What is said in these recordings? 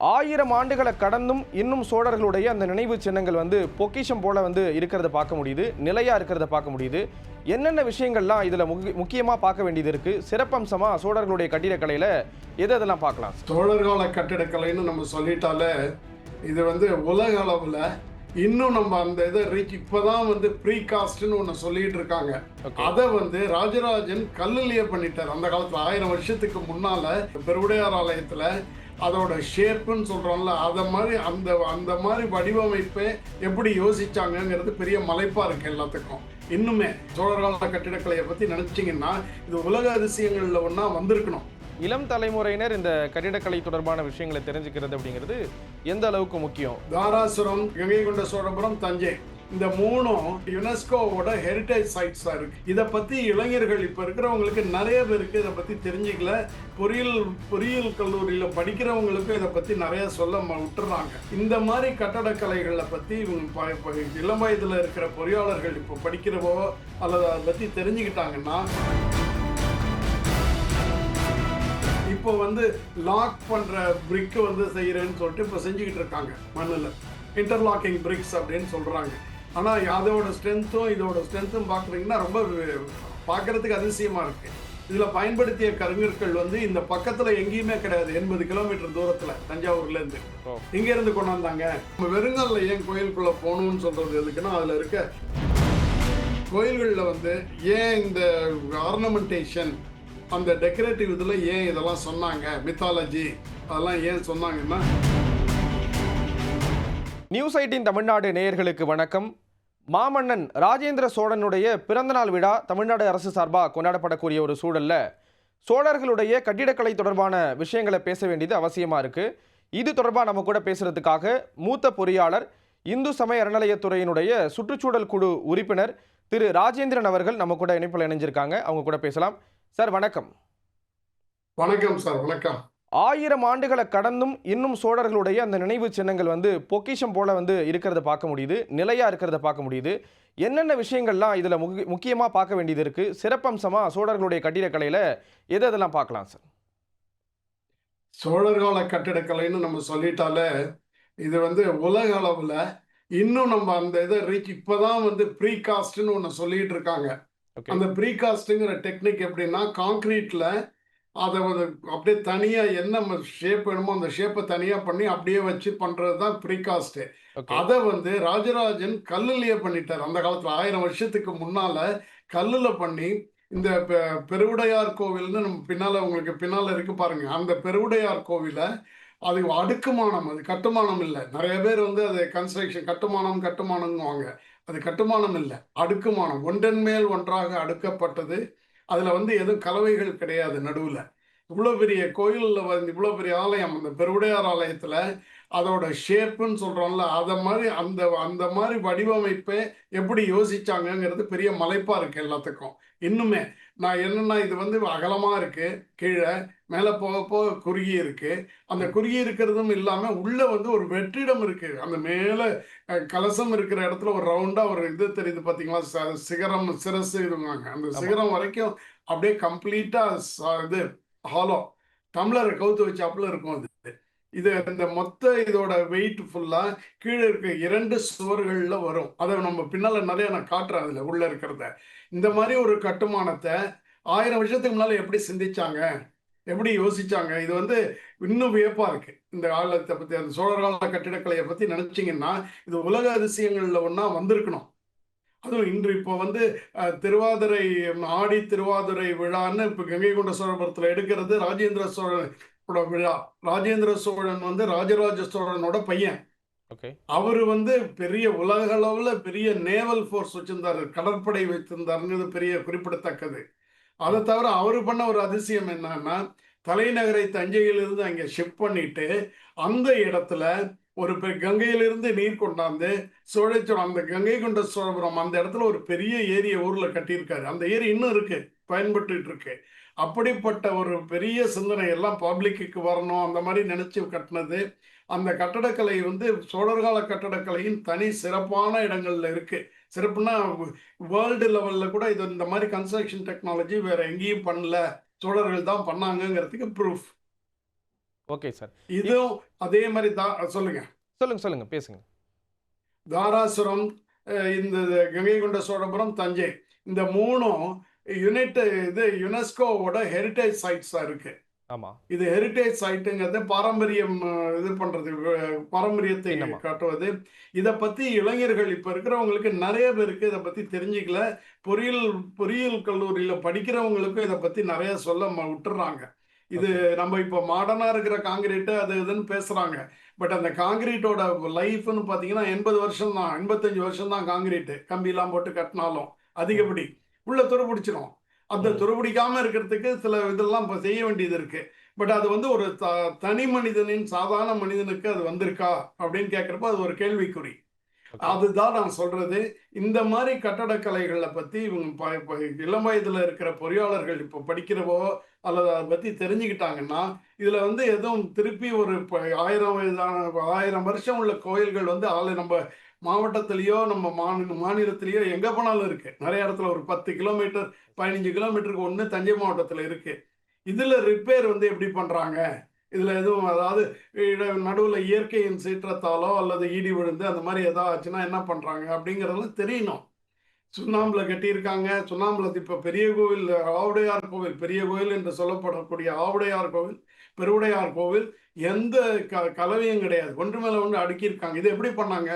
1000 ஆண்டுகளை கடந்தும் இன்னும் சோழர்களுடைய அந்த நினைவு சின்னங்கள் பொக்கிஷம் போல இருக்கிறத பார்க்க முடியுது, நிலையா இருக்கிறத பார்க்க முடியுது. என்னென்ன விஷயங்கள்லாம் இதுல முக்கியமா பார்க்க வேண்டியது இருக்கு? சிறப்பம்சமா சோழர்களுடைய கட்டிடக்கலையில எதெல்லாம் பார்க்கலாம்? சோழர்கால கட்டிடக்கலைன்னு நம்ம சொல்லிட்டாலே இது உலக அளவுல இன்னும் நம்ம அந்த இதை ரீச் இப்பதான் ப்ரீகாஸ்ட்னு ஒன்று சொல்லிட்டு இருக்காங்க. அதை ராஜராஜன் கல்லுலயே பண்ணிட்டார். அந்த காலத்துல 1000 வருஷத்துக்கு முன்னால பெருவுடையார் ஆலயத்துல அதோட ஷேப்புன்னு சொல்றோம்ல, அதை மாதிரி அந்த மாதிரி வடிவமைப்பை எப்படி யோசிச்சாங்கிறது பெரிய மலைப்பா இருக்கு எல்லாத்துக்கும். இன்னுமே சோழர்கால கட்டிடக்கலையை பத்தி நினைச்சீங்கன்னா இது உலக அதிசயங்கள்ல ஒன்னா வந்திருக்கணும். இளம் தலைமுறையினர் இந்த கட்டிடக்கலை தொடர்பான விஷயங்களை தெரிஞ்சுக்கிறது அப்படிங்கிறது எந்த அளவுக்கு முக்கியம்? தாராசுரம், கங்கை கொண்ட சோழபுரம், தஞ்சை, இந்த மூணும் யுனெஸ்கோவோட ஹெரிட்டேஜ் சைட்ஸா இருக்கு. இதை பத்தி இளைஞர்கள் இப்ப இருக்கிறவங்களுக்கு நிறைய பேருக்கு இதை பத்தி தெரிஞ்சுக்கல. பொறியியல் கல்லூரியில படிக்கிறவங்களுக்கும் இதை பத்தி நிறைய சொல்ல விட்டுறாங்க. இந்த மாதிரி கட்டடக்கலைகளை பத்தி இளம் வயதுல இருக்கிற பொறியாளர்கள் இப்போ படிக்கிறவோ அல்லது அதை பத்தி தெரிஞ்சுக்கிட்டாங்கன்னா இப்போ லாக் பண்ற பிரிக் செய்யறேன்னு சொல்லிட்டு இப்போ செஞ்சுக்கிட்டு இருக்காங்க. மண்ணில் இன்டர்லாக்கிங் பிரிக்ஸ் அப்படின்னு சொல்றாங்க. ஆனா அதோட ஸ்ட்ரென்த்தும் இதோட ஸ்ட்ரென்த்தும் பாக்குறீங்கன்னா ரொம்ப பார்க்கறதுக்கு அதிசயமா இருக்கு. இதுல பயன்படுத்திய கருங்கற்கள் இந்த பக்கத்துல எங்கேயுமே கிடையாது. 80 கிலோமீட்டர் தூரத்துல தஞ்சாவூர்ல இருந்து இங்க இருந்து கொண்டு வந்தாங்க. நம்ம வெறுங்கல்ல ஏன் கோயிலுக்குள்ள போகணும்னு சொல்றது எதுக்குன்னா, அதுல இருக்க கோயில்கள்ல ஏன் இந்த ஆர்னமெண்டேஷன், அந்த டெக்கரேட்டிவ் இதில் ஏன் இதெல்லாம் சொன்னாங்க, மித்தாலஜி அதெல்லாம் ஏன் சொன்னாங்கன்னா. நியூஸ் 18 தமிழ்நாடு நேயர்களுக்கு வணக்கம். மாமன்னன் ராஜேந்திர சோழனுடைய பிறந்தநாள் விழா தமிழ்நாடு அரசு சார்பாக கொண்டாடப்படக்கூடிய ஒரு சூழல்ல சோழர்களுடைய கட்டிடக்கலை தொடர்பான விஷயங்களை பேச வேண்டியது அவசியமா இருக்கு. இது தொடர்பாக நம்ம கூட பேசுறதுக்காக மூத்த பொறியாளர், இந்து சமய அறநிலையத்துறையினுடைய சுற்றுச்சூழல் குழு உறுப்பினர் திரு ராஜேந்திரன் அவர்கள் நம்ம கூட இணைப்பில் இணைஞ்சிருக்காங்க. அவங்க கூட பேசலாம். சார் வணக்கம். வணக்கம் சார். வணக்கம். 1000 ஆண்டுகளை கடந்தும் இன்னும் சோழர்களுடைய அந்த நினைவு சின்னங்கள் பொக்கிஷம் போல இருக்கிறத பார்க்க முடியுது, நிலையா இருக்கிறத பார்க்க முடியுது. என்னென்ன விஷயங்கள்லாம் இதுல முக்கியமா பார்க்க வேண்டியது இருக்கு? சிறப்பம்சமா சோழர்களுடைய கட்டிடக்கலையில எதெல்லாம் பார்க்கலாம் சார்? சோழர்கால கட்டிடக்கலைன்னு நம்ம சொல்லிட்டாலே இது உலக அளவுல இன்னும் நம்ம அந்த இதை ரீச் இப்பதான் ப்ரீகாஸ்ட்னு ஒன்று சொல்லிட்டு இருக்காங்க. அந்த ப்ரீகாஸ்ட்ங்கிற டெக்னிக் எப்படின்னா, கான்கிரீட்ல அதை அப்படியே தனியா என்ன ஷேப் வேணுமோ அந்த ஷேப்பை தனியா பண்ணி அப்படியே வச்சு பண்றதுதான் ப்ரீகாஸ்ட். அதை ராஜராஜன் கல்லுலயே பண்ணிட்டார். அந்த காலத்துல 1000 வருஷத்துக்கு முன்னால கல்லுல பண்ணி இந்த பெருவுடையார் கோவில்னு நம்ம பின்னால உங்களுக்கு பின்னால இருக்கு பாருங்க. அந்த பெருவுடையார் கோவில அது அடுக்குமானம், அது கட்டுமானம் இல்லை. நிறைய பேர் அதை கன்ஸ்ட்ரக்ஷன் கட்டுமானம்வாங்க. அது கட்டுமானம் இல்லை, அடுக்குமானம். ஒன்றன் மேல் ஒன்றாக அடுக்கப்பட்டது. அதுல எதுவும் கலவைகள் கிடையாது. நடுவுல இவ்வளவு பெரிய கோயில்ல இவ்வளவு பெரிய ஆலயம், அந்த பெருவுடையார் ஆலயத்துல அதோட ஷேப்புன்னு சொல்றோம்ல, அதை மாதிரி அந்த மாதிரி வடிவமைப்பை எப்படி யோசிச்சாங்கிறது பெரிய மலைப்பா இருக்கு எல்லாத்துக்கும். இன்னுமே நான் என்னன்னா, இது அகலமா இருக்கு, கீழே மேல போக போக குறுகி இருக்கு. அந்த குறுகி இருக்கிறதும் இல்லாம உள்ள ஒரு வெற்றிடம் இருக்கு. அந்த மேல கலசம் இருக்கிற இடத்துல ஒரு ரவுண்டா ஒரு இது தெரியுது பாத்தீங்களா, சிகரம், சிரசு இதுவாங்க. அந்த சிகரம் வரைக்கும் அப்படியே கம்ப்ளீட்டா இது ஹாலோ டம்ளரை கவுத்து வச்சாப்புல இருக்கும். இது இந்த மொத்த இதோட வெயிட் ஃபுல்லா கீழே இருக்க 2 சுவர்கள்ல வரும். அதை நம்ம பின்னால நிறைய நான் காட்டுறேன் அதுல உள்ள இருக்கிறத. இந்த மாதிரி ஒரு கட்டுமானத்தை 1000 வருஷத்துக்கு முன்னால எப்படி சிந்திச்சாங்க, எப்படி யோசிச்சாங்க, இது இன்னும் வியப்பா இருக்கு. இந்த காலத்தை பத்தி, அந்த சோழர்கால கட்டிடக்கலையை பத்தி நினைச்சீங்கன்னா இது உலக அதிசயங்கள்ல ஒன்னா வந்திருக்கணும். அதுவும் இன்று இப்போ திருவாதிரை, ஆடி திருவாதிரை விழான்னு இப்ப கங்கை கொண்ட சோழபுரத்துல எடுக்கிறது ராஜேந்திர சோழன் விழா. ராஜேந்திர சோழன் ராஜராஜ சோழனோட பையன். அவரு பெரிய உலக அளவுல பெரிய நேவல் போர்ஸ் வச்சிருந்தாரு, கடற்படை வைத்திருந்தாருங்கிறது பெரிய குறிப்பிடத்தக்கது. அதை தவிர அவரு பண்ண ஒரு அதிசயம் என்னன்னா, தலைநகரை தஞ்சையிலிருந்து அங்க ஷிப் பண்ணிட்டு அந்த இடத்துல ஒரு கங்கையிலிருந்து நீர் கொண்டாந்து சோழச்சோழம், அந்த கங்கை கொண்ட சோழபுரம் அந்த இடத்துல ஒரு பெரிய ஏரியை ஊர்ல கட்டியிருக்காரு. அந்த ஏரி இன்னும் இருக்கு, பயன்பட்டு இருக்கு. அப்படிப்பட்ட ஒரு பெரிய சிந்தனை எல்லாம் பப்ளிக்கு வரணும் அந்த மாதிரி நினைச்சு கட்டினது. அந்த கட்டடக்கலை சோழர்கால கட்டடக்கலையின் தனி சிறப்பான இடங்கள்ல இருக்கு. சிறப்புனா வேர்ல்டு லெவல்ல கூட இது இந்த மாதிரி கன்ஸ்ட்ரக்ஷன் டெக்னாலஜி வேற எங்கேயும் பண்ணல, சோழர்கள் தான் பண்ணாங்கிறதுக்கு ப்ரூஃப். Okay sir. இதுவும் அதே மாதிரி சொல்லுங்க. சொல்லுங்க, சொல்லுங்க. பேசுங்க. தாராசுரம், இந்த கங்கை கொண்ட சோழபுரம், தஞ்சை, இந்த 3ம் யுனெஸ்கோவோட ஹெரிடேஜ் சைட்ஸா இருக்கு. ஆமா. இது ஹெரிடேஜ் சைட்டுங்கிறது பாரம்பரியம், இது பண்றது, பாரம்பரியத்தை சின்னமா. காட்டுவது. இதை பத்தி இளைஞர்கள் இப்ப இருக்கிறவங்களுக்கு நிறைய பேருக்கு இதை பத்தி தெரிஞ்சுக்கல. பொறியியல் பொறியியல் கல்லூரியில படிக்கிறவங்களுக்கும் இதை பத்தி நிறைய சொல்ல விட்டுறாங்க. இது ஓகே. நம்ம இப்போ மாடர்னா இருக்கிற காங்கிரீட் அது இதுன்னு பேசுறாங்க. பட் அந்த காங்கிரீட்டோட லைஃப்னு பார்த்தீங்கன்னா 80 வருஷம் தான், 85 வருஷம் தான். காங்கிரீட் கம்பிலாம் போட்டு கட்டினாலும் ம். அதிகப்படி உள்ள துருப்பிடிச்சிடும். அந்த ம். துருப்பிடிக்காம இருக்கிறதுக்கு சில இதெல்லாம் இப்போ செய்ய வேண்டியது இருக்கு. பட் அது வந்து ஒரு தனி மனிதனின், சாதாரண மனிதனுக்கு அது வந்திருக்கா அப்படின்னு கேட்குறப்ப அது ஒரு கேள்விக்குறி. ஓகே. அதுதான் நான் சொல்றது. இந்த மாதிரி கட்டடக்கலைகளை பத்தி இவங்க இளம் வயதுல இருக்கிற பொறியாளர்கள் இப்போ படிக்கிறவோ அல்லது அதை பத்தி தெரிஞ்சுக்கிட்டாங்கன்னா, இதுல வந்து எதுவும் திருப்பி ஒரு 1000 வயதான 1000 வருஷம் உள்ள கோயில்கள் வந்து நம்ம மாவட்டத்திலேயோ நம்ம மாநிலத்திலேயோ எங்க போனாலும் இருக்கு. நிறைய இடத்துல ஒரு 10 கிலோமீட்டர் 15 கிலோமீட்டருக்கு ஒண்ணு தஞ்சை மாவட்டத்துல இருக்கு. இதுல ரிப்பேர் வந்து எப்படி பண்றாங்க? இதுல எதுவும், அதாவது நடுவுல இயற்கையின் சீற்றத்தாலோ அல்லது இடி விழுந்து அந்த மாதிரி ஏதாவது ஆச்சுன்னா என்ன பண்றாங்க அப்படிங்கறதெல்லாம் தெரியணும். சரி. சுண்ணாம்புல கட்டியிருக்காங்க. சுண்ணாம்புல இப்ப பெரிய கோவில், ஆவுடையார் கோவில், பெரிய கோவில் என்று சொல்லப்படக்கூடிய ஆவுடையார் கோவில், பெருவுடையார் கோவில் எந்த கலவையும் கிடையாது. ஒன்று மேல ஒன்று அடுக்கியிருக்காங்க. இது எப்படி பண்ணாங்க?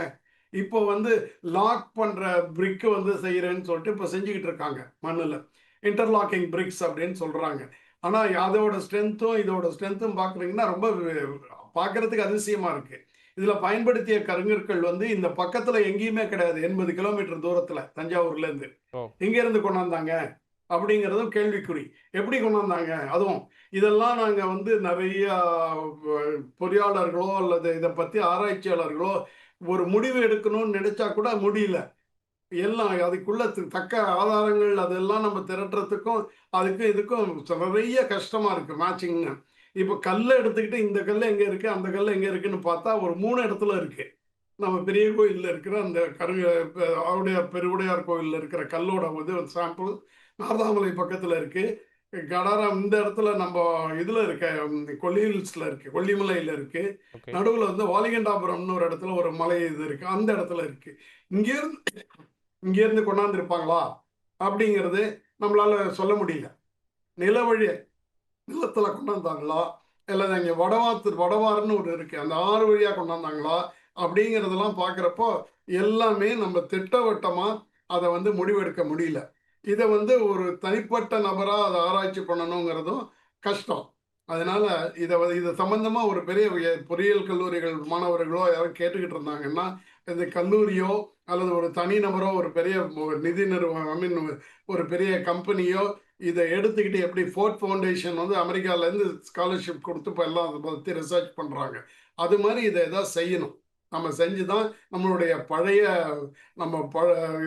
இப்போ வந்து லாக் பண்ற பிரிக் வந்து செய்யறேன்னு சொல்லிட்டு இப்போ செஞ்சுக்கிட்டு இருக்காங்க மண்ணுல. இன்டர்லாக்கிங் பிரிக்ஸ் அப்படின்னு சொல்றாங்க. ஆனா அதோட ஸ்ட்ரென்த்தும் இதோட ஸ்ட்ரென்த்தும் பாக்குறீங்கன்னா ரொம்ப பார்க்கறதுக்கு அதிசயமா இருக்கு. இதுல பயன்படுத்திய கருங்கற்கள் வந்து இந்த பக்கத்துல எங்கேயுமே கிடையாது. 80 கிலோமீட்டர் தூரத்துல தஞ்சாவூர்ல இருந்து. ஓ! எங்க இருந்து கொண்டாந்தாங்க அப்படிங்கிறதும் கேள்விக்குறி. எப்படி கொண்டாந்தாங்க? அதுவும் இதெல்லாம் நாங்க வந்து நிறைய பொறியாளர்களோ அல்லது இதை பத்தி ஆராய்ச்சியாளர்களோ ஒரு முடிவு எடுக்கணும்னு நினைச்சா கூட முடியல. எல்லாம் அதுக்குள்ள தக்க ஆதாரங்கள் அதெல்லாம் நம்ம திரட்டுறதுக்கும் அதுக்கும் இதுக்கும் நிறைய கஷ்டமா இருக்கு மேட்சிங். இப்போ கல்லை எடுத்துக்கிட்டு இந்த கல் எங்க இருக்கு, அந்த கல் எங்க இருக்குன்னு பார்த்தா ஒரு 3 இடத்துல இருக்கு. நம்ம பெரிய கோயில்ல இருக்கிற அந்த ஆவுடையார் பெருவுடையார் கோயில்ல இருக்கிற கல்லோட இது சாம்பிள் நார்தாமலை பக்கத்துல இருக்கு. கடாரம் இந்த இடத்துல நம்ம இதுல இருக்க கொல்லிஹில்ஸ்ல இருக்கு, கொல்லிமலையில இருக்கு. ஓகே. நடுவுல வந்து வாலிகண்டாபுரம்னு ஒரு இடத்துல ஒரு மலை இது இருக்கு, அந்த இடத்துல இருக்கு. இங்க இருந்து இங்க இருந்து கொண்டாந்து இருப்பாங்களா அப்படிங்கிறது நம்மளால சொல்ல முடியல. நிலவழி நிலத்துல கொண்டாந்தாங்களா, இல்ல இங்க வடவாறுன்னு ஒரு இருக்கு, அந்த ஆறு வழியா கொண்டாந்தாங்களா அப்படிங்கிறதெல்லாம் பார்க்குறப்போ எல்லாமே நம்ம திட்டவட்டமா அதை வந்து முடிவெடுக்க முடியல. இதை வந்து ஒரு தனிப்பட்ட நபரா அதை ஆராய்ச்சி பண்ணணுங்கிறதும் கஷ்டம். அதனால இது சம்பந்தமா ஒரு பெரிய பொறியியல் கல்லூரிகள் மாணவர்களோ யாரும் கேட்டுக்கிட்டு இருந்தாங்கன்னா, இந்த கல்லூரியோ அல்லது ஒரு தனிநபரோ ஒரு பெரிய நிதி நிறுவனம், ஐ மீன் ஒரு பெரிய கம்பெனியோ இதை எடுத்துக்கிட்டு, எப்படி ஃபோர்ட் ஃபவுண்டேஷன் வந்து அமெரிக்காவிலேருந்து ஸ்காலர்ஷிப் கொடுத்து இப்போ எல்லாம் அதை பற்றி ரிசர்ச் பண்ணுறாங்க, அது மாதிரி இதை எதாவது செய்யணும். நம்ம செஞ்சு தான் நம்மளுடைய பழைய நம்ம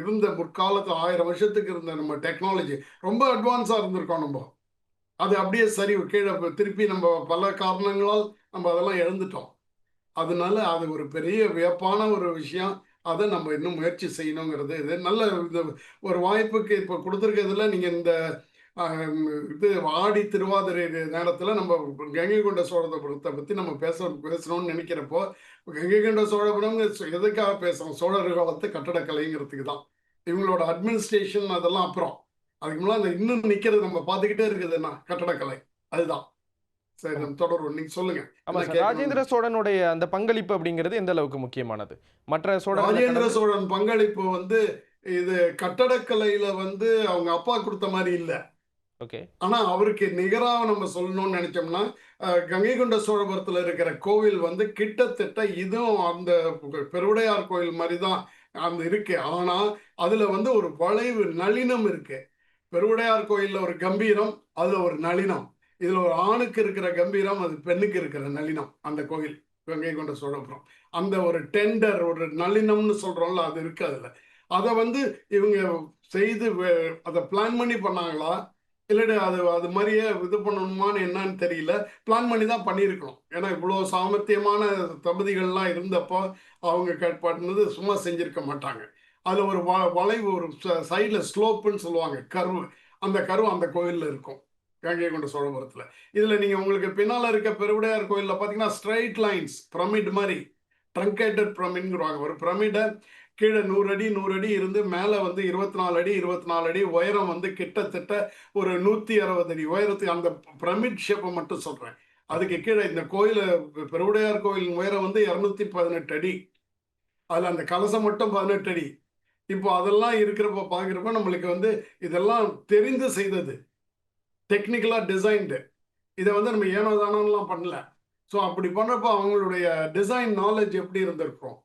இருந்த முற்காலத்தில் 1000 வருஷத்துக்கு இருந்த நம்ம டெக்னாலஜி ரொம்ப அட்வான்ஸாக இருந்திருக்கோம். நம்ம அது அப்படியே சரி கீழே திருப்பி நம்ம பல காரணங்களால் நம்ம அதெல்லாம் இழந்துட்டோம். அதனால அது ஒரு பெரிய வியப்பான ஒரு விஷயம். அதை நம்ம இன்னும் முயற்சி செய்யணுங்கிறது இது நல்ல ஒரு வாய்ப்புக்கு இப்போ கொடுத்துருக்கிறதுல நீங்கள் இந்த இது ஆடி திருவாதிரை நேரத்தில் நம்ம கங்கை கொண்ட சோழபுரத்தை பற்றி நம்ம பேசணும்னு நினைக்கிறப்போ, கங்கை கொண்ட சோழபுரம் எதுக்காக பேசுகிறோம்? சோழர் காலத்து கட்டடக்கலைங்கிறதுக்கு தான். இவங்களோட அட்மினிஸ்ட்ரேஷன் அதெல்லாம் அப்புறம். அதுக்கு முன்னாடி அந்த இன்னும் நிற்கிறது நம்ம பார்த்துக்கிட்டே இருக்குதுன்னா கட்டடக்கலை அதுதான். சரி, நம்ம தொடர்வோம். நீங்க சொல்லுங்க. ஆமா சார். ராஜேந்திர சோழனுடைய அந்த பங்களிப்பு அப்படிங்கிறது எந்த அளவுக்கு முக்கியமானது? மற்ற ராஜேந்திர சோழன் பங்களிப்பு வந்து இது கட்டடக்கலையில வந்து அவங்க அப்பா கொடுத்த மாதிரி இல்ல. ஓகே. ஆனா அவருக்கு நிகராக நம்ம சொல்லணும்னு நினைச்சோம்னா, கங்கை கொண்ட சோழபுரத்துல இருக்கிற கோவில் வந்து கிட்டத்தட்ட இதுவும் அந்த பெருவுடையார் கோயில் மாதிரி தான் அந்த இருக்கு. ஆனா அதுல வந்து ஒரு வளைவு நளினம் இருக்கு. பெருவுடையார் கோயில்ல ஒரு கம்பீரம், அதுல ஒரு நளினம். இதுல ஒரு ஆணுக்கு இருக்கிற கம்பீரம், அது பெண்ணுக்கு இருக்கிற நளினம். அந்த கோயில் கங்கை கொண்ட சோழபுரம் அந்த ஒரு டெண்டர் ஒரு நளினம்னு சொல்றோம்ல, அது இருக்கு அதுல. அதை வந்து இவங்க செய்து அதை பிளான் பண்ணி பண்ணாங்களா, இல்லாட்டி அது மாதிரியே இது பண்ணணுமான்னு என்னன்னு தெரியல. பிளான் பண்ணி தான் பண்ணியிருக்கணும். ஏன்னா இவ்வளோ சாமர்த்தியமான தம்பதிகள்லாம் இருந்தப்போ அவங்க பண்ணது சும்மா செஞ்சிருக்க மாட்டாங்க. அது ஒரு வளைவு, ஒரு சைடில் ஸ்லோப்புன்னு சொல்லுவாங்க, கர்வு. அந்த கர்வு அந்த கோயிலில் இருக்கும். கங்கை கொண்ட சோழபுரத்துல. இதுல நீங்க உங்களுக்கு பின்னால இருக்க பெருவுடையார் கோயில்ல பாத்தீங்கன்னா ஸ்ட்ரைட் லைன்ஸ் பிரமிட் மாதிரி ட்ரங்கேட்டட் பிரமிட்ங்கிறாங்க. ஒரு பிரமிட கீழே 100 அடி 100 அடி இருந்து மேல வந்து 24 அடி 24 அடி உயரம் வந்து கிட்டத்தட்ட ஒரு 160 அடி உயரத்துக்கு அந்த பிரமிட் ஷேப்பை மட்டும் சொல்றேன். அதுக்கு கீழே இந்த கோயில பெருவுடையார் கோயில் உயரம் வந்து 218 அடி. அதுல அந்த கலசம் மட்டும் 18 அடி. இப்போ அதெல்லாம் இருக்கிறப்ப பார்க்குறப்ப நம்மளுக்கு வந்து இதெல்லாம் தெரிந்து செய்தது, டெக்னிக்கலா டிசைன்டு. இதை வந்து நம்ம ஏனோ தானோலாம் பண்ணல. ஸோ அப்படி பண்ணுறப்போ அவங்களுடைய டிசைன் நாலேஜ் எப்படி இருந்திருக்கும்,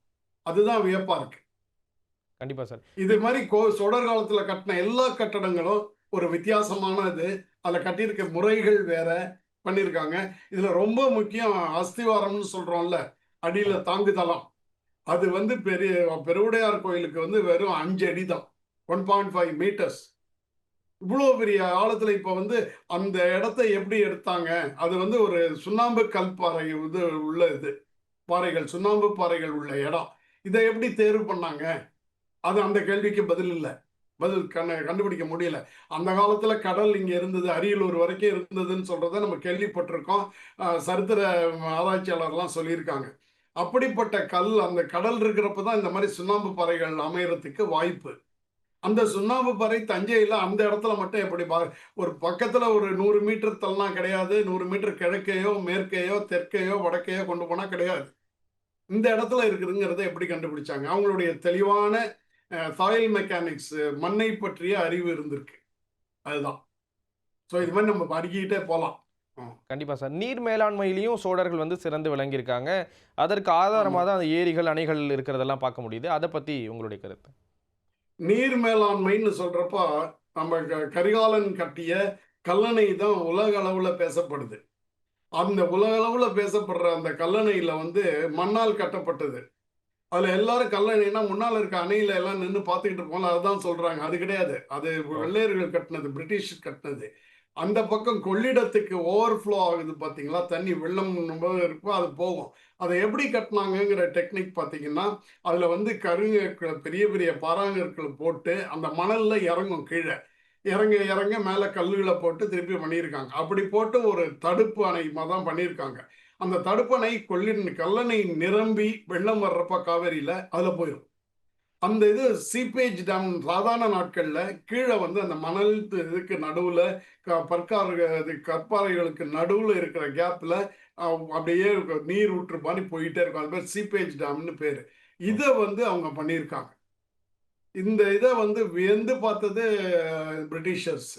அதுதான் வியப்பா இருக்கு. கண்டிப்பா சார். இது மாதிரி சோழர் காலத்தில் கட்டின எல்லா கட்டடங்களும் ஒரு வித்தியாசமானது. அதில் கட்டியிருக்க முறைகள் வேற பண்ணியிருக்காங்க. இதில் ரொம்ப முக்கியம் அஸ்திவாரம்னு சொல்கிறோம்ல, அடியில் தாங்குதளம். அது வந்து பெருவுடையார் கோயிலுக்கு வந்து வெறும் 5 அடி தான், 1.5 மீட்டர்ஸ். இவ்வளோ பெரிய ஆழத்தில் இப்போ வந்து அந்த இடத்த எப்படி எடுத்தாங்க? அது வந்து ஒரு சுண்ணாம்பு கல்பாறை இது உள்ள இது பாறைகள், சுண்ணாம்பு பாறைகள் உள்ள இடம். இதை எப்படி தேர்வு பண்ணாங்க? அது அந்த கேள்விக்கு பதில் இல்லை, பதில் கண்டுபிடிக்க முடியல. அந்த காலத்தில் கடல் இங்கே இருந்தது, அரியலூர் வரைக்கும் இருந்ததுன்னு சொல்றத நம்ம கேள்விப்பட்டிருக்கோம். சரித்திர ஆராய்ச்சியாளர்லாம் சொல்லியிருக்காங்க. அப்படிப்பட்ட கல் அந்த கடல் இருக்கிறப்ப தான் இந்த மாதிரி சுண்ணாம்பு பாறைகள் அமையறதுக்கு வாய்ப்பு. அந்த சுண்ணாம்பு பாறை தஞ்சையில் அந்த இடத்துல மட்டும் எப்படி ஒரு பக்கத்தில் ஒரு 100 மீட்டர் தள்ளனா கிடையாது, 100 மீட்டர் கிழக்கையோ மேற்கையோ தெற்கையோ வடக்கையோ கொண்டு போனால் கிடையாது. இந்த இடத்துல இருக்குதுங்கிறத எப்படி கண்டுபிடிச்சாங்க? அவங்களுடைய தெளிவான சாயில் மெக்கானிக்ஸ், மண்ணை பற்றிய அறிவு இருந்திருக்கு. அதுதான். ஸோ இது மாதிரி நம்ம படிக்கிட்டே போகலாம். கண்டிப்பா சார். நீர் மேலாண்மையிலையும் சோழர்கள் வந்து சிறந்து விளங்கியிருக்காங்க. அதற்கு ஆதாரமாக தான் அந்த ஏரிகள், அணைகள் இருக்கிறதெல்லாம் பார்க்க முடியுது. அதை பற்றி உங்களுடைய கருத்து? நீர் மேலாண்மைன்னு சொல்றப்போ நம்ம கரிகாலன் கட்டிய கல்லணை தான் உலக அளவுல பேசப்படுது. அந்த உலக அளவுல பேசப்படுற அந்த கல்லணையில வந்து மண்ணால் கட்டப்பட்டது. அதுல எல்லாரும் கல்லணைனா முன்னால் இருக்க அணையில எல்லாம் நின்று பார்த்துக்கிட்டு இருப்போம், அதுதான் சொல்றாங்க. அது கிடையாது. அது வெள்ளையர்கள் கட்டினது, பிரிட்டிஷ் கட்டினது. அந்த பக்கம் கொள்ளிடத்துக்கு ஓவர்ஃப்ளோ ஆகுது பார்த்தீங்களா, தண்ணி வெள்ளம் இருக்கும், அது போகும். அதை எப்படி கட்டினாங்கங்கிற டெக்னிக் பார்த்தீங்கன்னா, அதில் வந்து பெரிய பெரிய பாறாங்கற்களை போட்டு அந்த மணலில் இறங்கும், கீழே இறங்க இறங்க மேலே கல்லுகளை போட்டு திருப்பி பண்ணியிருக்காங்க. அப்படி போட்டு ஒரு தடுப்பு அணை தான் பண்ணியிருக்காங்க. அந்த தடுப்பு அணை கல்லணை நிரம்பி வெள்ளம் வர்றப்ப காவேரியில் அதில் போயிடும். அந்த இது சீப்பேஜ் டேம் சாதாரண நாட்களில் கீழே வந்து அந்த மணல் இதுக்கு நடுவில் கற்பாறைகளுக்கு நடுவில் இருக்கிற கேப்பில் அப்படியே நீர் ஊற்று மாதிரி போயிட்டே இருக்கும். அது பேர் சீப்பேஜ் டேம்னு பேர். இதை வந்து அவங்க பண்ணியிருக்காங்க. இந்த இதை வந்து வியந்து பார்த்தது பிரிட்டிஷர்ஸ்.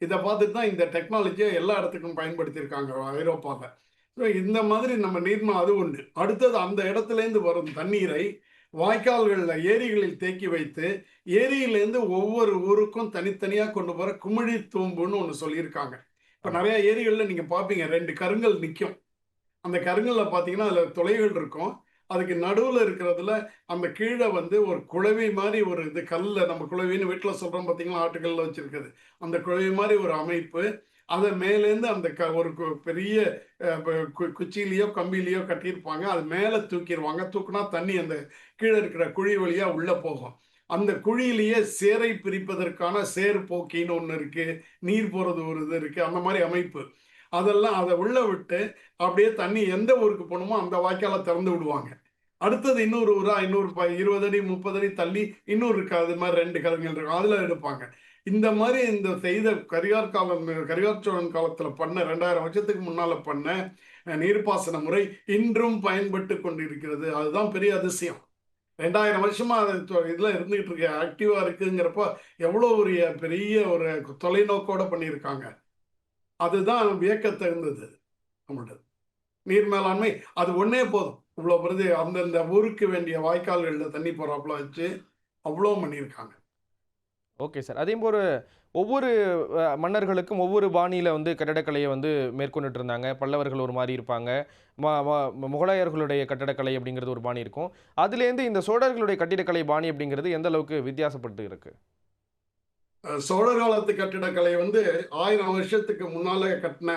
இதை பார்த்துட்டு தான் இந்த டெக்னாலஜியை எல்லா இடத்துக்கும் பயன்படுத்தியிருக்காங்க ஐரோப்பாவில். ஸோ இந்த மாதிரி நம்ம நீர்மா அது ஒன்று. அடுத்தது அந்த இடத்துலேருந்து வரும் தண்ணீரை வாய்க்கால்களில் ஏரிகளில் தேக்கி வைத்து ஏரியிலேருந்து ஒவ்வொரு ஊருக்கும் தனித்தனியாக கொண்டு போகிற குமிழி தூம்புன்னு ஒன்று சொல்லியிருக்காங்க. இப்போ நிறையா ஏரிகளில் நீங்கள் பார்ப்பீங்க 2 கருங்கல் நிற்கும். அந்த கருங்கல்ல பார்த்தீங்கன்னா அதில் துளைகள் இருக்கும். அதுக்கு நடுவில் இருக்கிறதுல அந்த கீழே வந்து ஒரு குழவி மாதிரி ஒரு இது கல்லில், நம்ம குழவின்னு வீட்டில் சொல்கிறோம் பார்த்தீங்களா, ஆட்டுக்கல்லில் வச்சுருக்குது அந்த குழவி மாதிரி ஒரு அமைப்பு. அதை மேலேருந்து அந்த ஒரு பெரிய குச்சியிலையோ கம்பியிலையோ கட்டியிருப்பாங்க. அது மேலே தூக்கிடுவாங்க. தூக்குனா தண்ணி அந்த கீழே இருக்கிற குழி வழியாக உள்ளே போகும். அந்த குழியிலேயே சேரை பிரிப்பதற்கான சேர் போக்கின்னு ஒன்று இருக்குது, நீர் போகிறது ஒரு இது இருக்குது, அந்த மாதிரி அமைப்பு. அதெல்லாம் அதை உள்ளே விட்டு அப்படியே தண்ணி எந்த ஊருக்கு போகணுமோ அந்த வாய்க்கால திறந்து விடுவாங்க. அடுத்தது இன்னொரு ஊரா 20 அடி 30 அடி தள்ளி இன்னொரு இருக்காது, அது மாதிரி 2 கருங்கல் இருக்கும், அதில் எடுப்பாங்க. இந்த மாதிரி இந்த செய்த கரிகால் சோழன் காலத்தில் பண்ண 2000 வருஷத்துக்கு முன்னால் பண்ண நீர்ப்பாசன முறை இன்றும் பயன்பட்டு கொண்டிருக்கிறது. அதுதான் பெரிய அதிசயம். 2000 வருஷமா அது இதில் இருந்துகிட்டு இருக்கு, ஆக்டிவாக இருக்குங்கிறப்போ எவ்வளோ ஒரு பெரிய ஒரு தொலைநோக்கோட பண்ணியிருக்காங்க. அதுதான் வியக்கத்தை இருந்தது நம்மளோட நீர் மேலாண்மை. அது ஒன்றே போதும், இவ்வளோ பிரதி அந்தந்த ஊருக்கு வேண்டிய வாய்க்கால்களில் தண்ணி போகிறாப்புல வச்சு அவ்வளோ பண்ணியிருக்காங்க. Okay sir. அதே போல் ஒவ்வொரு மன்னர்களுக்கும் ஒவ்வொரு பாணியில் வந்து கட்டடக்கலையை வந்து மேற்கொண்டுட்டு இருந்தாங்க. பல்லவர்கள் ஒரு மாதிரி இருப்பாங்க, முகலாயர்களுடைய கட்டடக்கலை அப்படிங்கிறது ஒரு பாணி இருக்கும். அதுலேருந்து இந்த சோழர்களுடைய கட்டிடக்கலை பாணி அப்படிங்கிறது எந்த அளவுக்கு வித்தியாசப்பட்டு இருக்கு? சோழர் காலத்து கட்டிடக்கலை வந்து 1000 வருஷத்துக்கு முன்னாலே கட்டின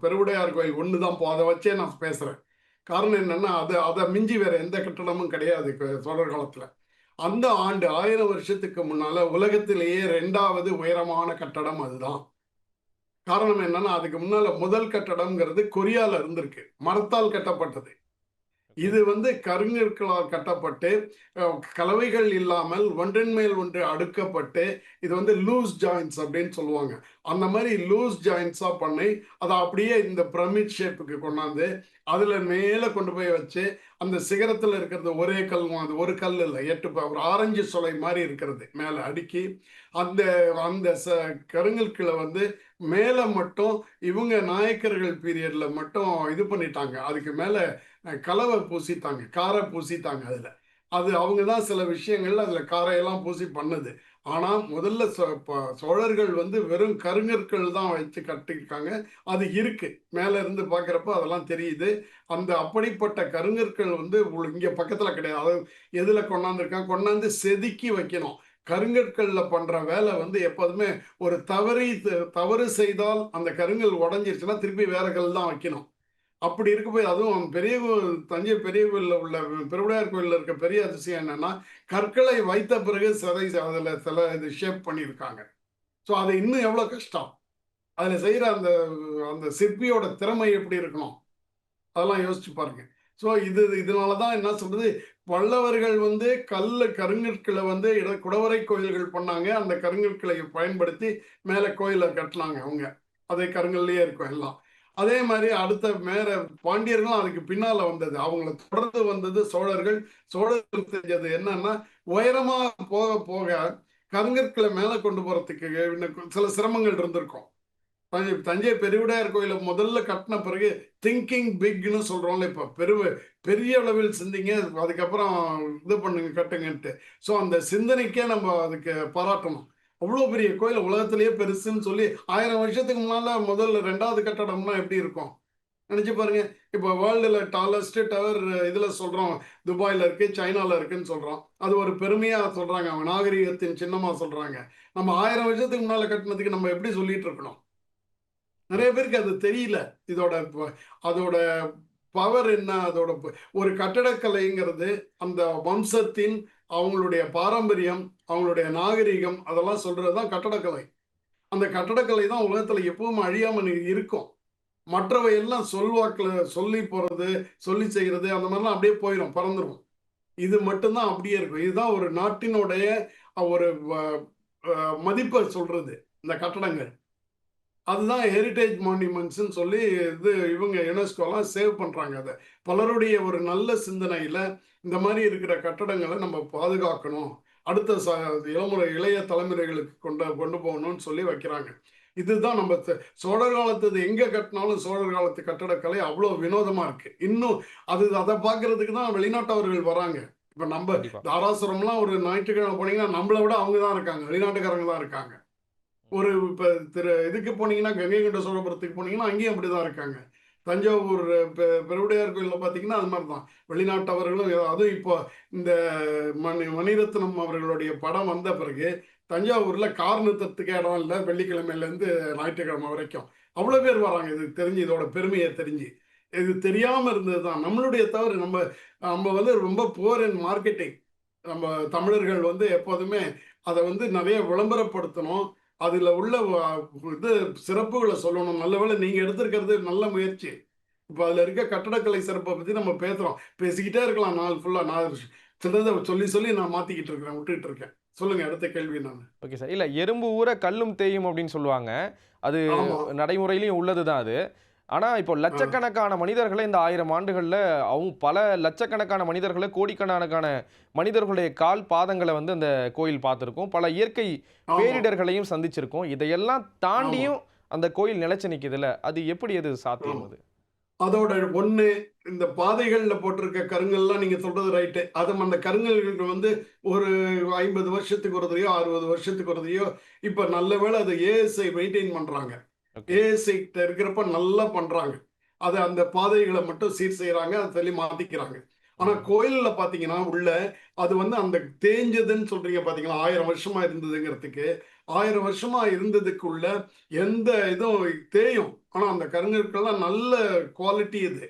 பெருவுடையார் கோயில் ஒன்று தான். அதை வச்சே நான் பேசுகிறேன். காரணம் என்னென்னா அதை மிஞ்சி வேறு எந்த கட்டடமும் கிடையாது சோழர் காலத்தில். அந்த ஆண்டு 1000 வருஷத்துக்கு முன்னால் உலகத்திலேயே 2வது உயரமான கட்டடம் அதுதான். காரணம் என்னன்னா, அதுக்கு முன்னால முதல் கட்டடம்ங்கிறது கொரியால இருந்திருக்கு. மரத்தால் கட்டப்பட்டது. ஓகே. இது வந்து கருங்கற்களால் கட்டப்பட்டு, கலவைகள் இல்லாமல் ஒன்றன் மேல் ஒன்று அடுக்கப்பட்டு, இது வந்து லூஸ் ஜாயிண்ட்ஸ் அப்படின்னு சொல்லுவாங்க. அந்த மாரி லூஸ் ஜாயிண்ட்ஸா பண்ணி, அத அப்படியே இந்த பிரமிட் ஷேப்புக்கு கொண்டாந்து, அதுல மேல கொண்டு போய் வச்சு, அந்த சிகரத்துல இருக்கிறது ஒரே கல் அது ஒரு கல் இல்ல. 8 ஒரு ஆரஞ்சு சொலை மாரி இருக்கிறது மேல அடுக்கி, அந்த அந்த கருங்கற்கள வந்து மேல மட்டும் இவங்க நாயக்கர்கள் பீரியட்ல மட்டும் இது பண்ணிட்டாங்க. அதுக்கு மேல கலவை பூசித்தாங்க. கார பூசித்தாங்க அதுல. அது அவங்க தான் சில விஷயங்கள்ல அதுல காரையெல்லாம் பூசி பண்ணது. ஆனா முதல்ல சோழர்கள் வந்து வெறும் கருங்கற்கள் தான் வச்சு கட்டியிருக்காங்க. அது இருக்கு. மேல இருந்து பார்க்கிறப்போ அதெல்லாம் தெரியுது. அந்த அப்படிப்பட்ட கருங்கற்கள் வந்து இங்க பக்கத்துல கிடையாது. அதாவது எதுல கொண்டாந்துருக்காங்க, கொண்டாந்து செதுக்கி வைக்கணும். கருங்கற்கள்ல பண்ற வேலை வந்து எப்போதுமே ஒரு தவறு செய்தால் அந்த கருங்கல் உடைஞ்சிருச்சுன்னா திருப்பி வேற கல் தான் வைக்கணும். அப்படி இருக்கும்போது அதுவும் தஞ்சை பெரிய கோயில்ல உள்ள பெருவுடையார் கோயில்ல இருக்க பெரிய அதிசயம் என்னன்னா, கற்களை வைத்த பிறகு அதுல சில இது ஷேப் பண்ணியிருக்காங்க. ஸோ அது இன்னும் எவ்வளோ கஷ்டம். அதுல செய்யற அந்த அந்த சிற்பியோட திறமை எப்படி இருக்கணும்? அதெல்லாம் யோசிச்சு பாருங்க. ஸோ இதனால தான் என்ன சொல்றது, பல்லவர்கள் வந்து கருங்கற்கள வந்து குடவரை கோயில்கள் பண்ணாங்க. அந்த கருங்கற்களை பயன்படுத்தி மேல கோயில கட்டுனாங்க அவங்க. அதே கருங்கல்லயே இருக்கும் எல்லாம். அதே மாரி அடுத்த பாண்டியர்களும் அதுக்கு பின்னால வந்தது. அவங்கள தொடர்ந்து வந்தது சோழர்கள். சோழர்கள் செஞ்சது என்னன்னா, உயரமா போக போக கருங்கற்கள மேல கொண்டு போறதுக்கு இன்னும் சில சிரமங்கள் இருந்திருக்கும். தஞ்சை பெருவுடையார் கோயில முதல்ல கட்டின பிறகு திங்கிங் பிக்னு சொல்றோம்ல, இப்ப பெரிய அளவில் சிந்திங்க, அதுக்கப்புறம் இது பண்ணுங்க கட்டுங்கன்ட்டு. ஸோ அந்த சிந்தனைக்கே நம்ம அதுக்கு பாராட்டணும். அவ்வளோ பெரிய கோயில் உலகத்திலேயே பெருசுன்னு சொல்லி 1000 வருஷத்துக்கு முன்னால முதல்ல 2வது கட்டடம்னா எப்படி இருக்கும் நினைச்சு பாருங்க. இப்போ வேர்ல்டுல டாலஸ்ட் டவர் இதுல சொல்றோம், துபாயில இருக்கு, சைனால இருக்குன்னு சொல்றோம். அது ஒரு பெருமையா சொல்றாங்க, அவங்க நாகரிகத்தின் சின்னமா சொல்றாங்க. நம்ம 1000 வருஷத்துக்கு முன்னால கட்டினதுக்கு நம்ம எப்படி சொல்லிட்டு இருக்கணும்? நிறைய பேருக்கு அது தெரியல. இதோட அதோட பவர் என்ன? ஒரு கட்டடக்கலைங்கிறது அந்த வம்சத்தின் அவங்களுடைய பாரம்பரியம், அவங்களுடைய நாகரிகம் அதெல்லாம் சொல்றது தான் கட்டடக்கலை. அந்த கட்டடக்கலை தான் உலகத்துல எப்பவும் அழியாம இருக்கும். மற்றவை எல்லாம் சொல்வாக்குல சொல்லி போறது, சொல்லி செய்யறது அந்த மாதிரிலாம் அப்படியே போயிடும், பறந்துரும். இது மட்டும் தான் அப்படியே இருக்கும். இதுதான் ஒரு நாட்டினுடைய ஒரு மதிப்பை சொல்றது, இந்த கட்டடங்கள். அதுதான் ஹெரிடேஜ் மான்யூமெண்ட்ஸ்ன்னு சொல்லி இவங்க யுனெஸ்கோலாம் சேவ் பண்றாங்க அத. பலருடைய ஒரு நல்ல சிந்தனையில இந்த மாரி இருக்கிற கட்டடங்கள நம்ம பாதுகாக்கணும். அடுத்த இளைய தலைமுறைகளுக்கு கொண்டு போகணும்னு சொல்லி வைக்கிறாங்க. இதுதான் நம்ம சோழர் காலத்து எங்க கட்டினாலும் சோழர் காலத்து கட்டடக்கலை அவ்வளோ வினோதமா இருக்கு. இன்னும் அத பார்க்கறதுக்கு தான் வெளிநாட்டவர்கள் வராங்க. இப்ப கண்டிப்பா. தாராசுரம்லாம் ஒரு ஞாயிற்றுக்கிழமை போனீங்கன்னா, நம்மள விட அவங்க தான் இருக்காங்க. வெளிநாட்டுக்காரங்க தான் இருக்காங்க. இப்ப இதுக்கு போனீங்கன்னா, கங்கை கொண்ட சோழபுரத்துக்கு போனீங்கன்னா, அங்கேயும் அப்படிதான் இருக்காங்க. தஞ்சாவூர் பெருவுடையார் கோயில்ல பார்த்தீங்கன்னா, அது மாரி தான். வெளிநாட்டவர்களும் அதுவும் இப்போ இந்த மணிரத்னம் அவர்களுடைய படம் வந்த பிறகு, தஞ்சாவூர்ல கார் நிறுத்தறதுக்கே இடம் இல்ல. வெள்ளிக்கிழமையிலேருந்து ஞாயிற்றுக்கிழமை வரைக்கும். அவ்வளோ பேர் வராங்க. இது தெரிஞ்சு இதோட பெருமைய தெரிஞ்சு. இது தெரியாம இருந்தது தான். நம்மளுடைய தவறு. நம்ம நம்ம வந்து ரொம்ப புவர் இன் மார்க்கெட்டிங். நம்ம தமிழர்கள் வந்து எப்போதுமே அத வந்து நெறைய விளம்பரப்படுத்தணும். அதுல உள்ள இது சிறப்புகள சொல்லணும். நல்ல வேளை நீங்க எடுத்திருக்கிறது நல்ல முயற்சி. இப்ப அதுல இருக்க கட்டடக்கலை சிறப்ப பத்தி நம்ம பேசுறோம். பேசிக்கிட்டே இருக்கலாம் நாள் ஃபுல்லா. நான் சிலத சொல்லி சொல்லி நான் மாத்திக்கிட்டு இருக்கிறேன். விட்டுட்டு இருக்கேன். சொல்லுங்க அடுத்த கேள்வி நானு. Okay sir. இல்ல எறும்பு ஊர கல்லும் தேயும் அப்படின்னு சொல்லுவாங்க. அது ஆமா. நடைமுறையிலயும் உள்ளது தான் அது. ஆனா, இப்போ ஆ. லட்சக்கணக்கான மனிதர்கள இந்த 1000 ஆண்டுகள்ல பல லட்சக்கணக்கான மனிதர்கள, கோடிக்கணக்கான மனிதர்களுடைய கால், பாதங்கள வந்து அந்த கோயில் பார்த்திருக்கும். பல இயற்கை ஆமா. பேரிடர்களையும் சந்திச்சிருக்கும். இதையெல்லாம் ஆமா. தாண்டியும் அந்த கோயில் நிலைச்சு நிக்குதுல்ல, அது எப்படி அது சாத்தியம் ஆமா. அது? அதோட இந்த பாதைகள்ல போட்டிருக்க கருங்கல்லாம் நீங்க சொல்றது ரைட்டு. அந்த கருங்கல்கள் வந்து ஒரு 50 வருஷத்துக்கு ஒரு தடவையோ, 60 வருஷத்துக்கு ஒரு தடவையோ, இப்ப நல்ல வேளை அத ஏஎஸ்ஐ மெயின்டெயின் பண்றாங்க. ஓகே. ஏஎஸ்ஐ கிட்ட இருக்கிறப்ப நல்லா பண்றாங்க. அந்த பாதைகள மட்டும் சீர் செய்றாங்க. அத சொல்லி மாத்திக்கிறாங்க. ஆனா ம். கோயில்ல பார்த்தீங்கன்னா, உள்ள அது வந்து அந்த தேஞ்சதுன்னு சொல்றீங்க பார்த்தீங்களா? 1000 வருஷமா இருந்ததுங்கிறதுக்கு, 1000 வருஷமா இருந்ததுக்குள்ள எந்த இதுவும் தேயும். ஆனா அந்த கருங்கற்கள்லாம் நல்ல குவாலிட்டி இது.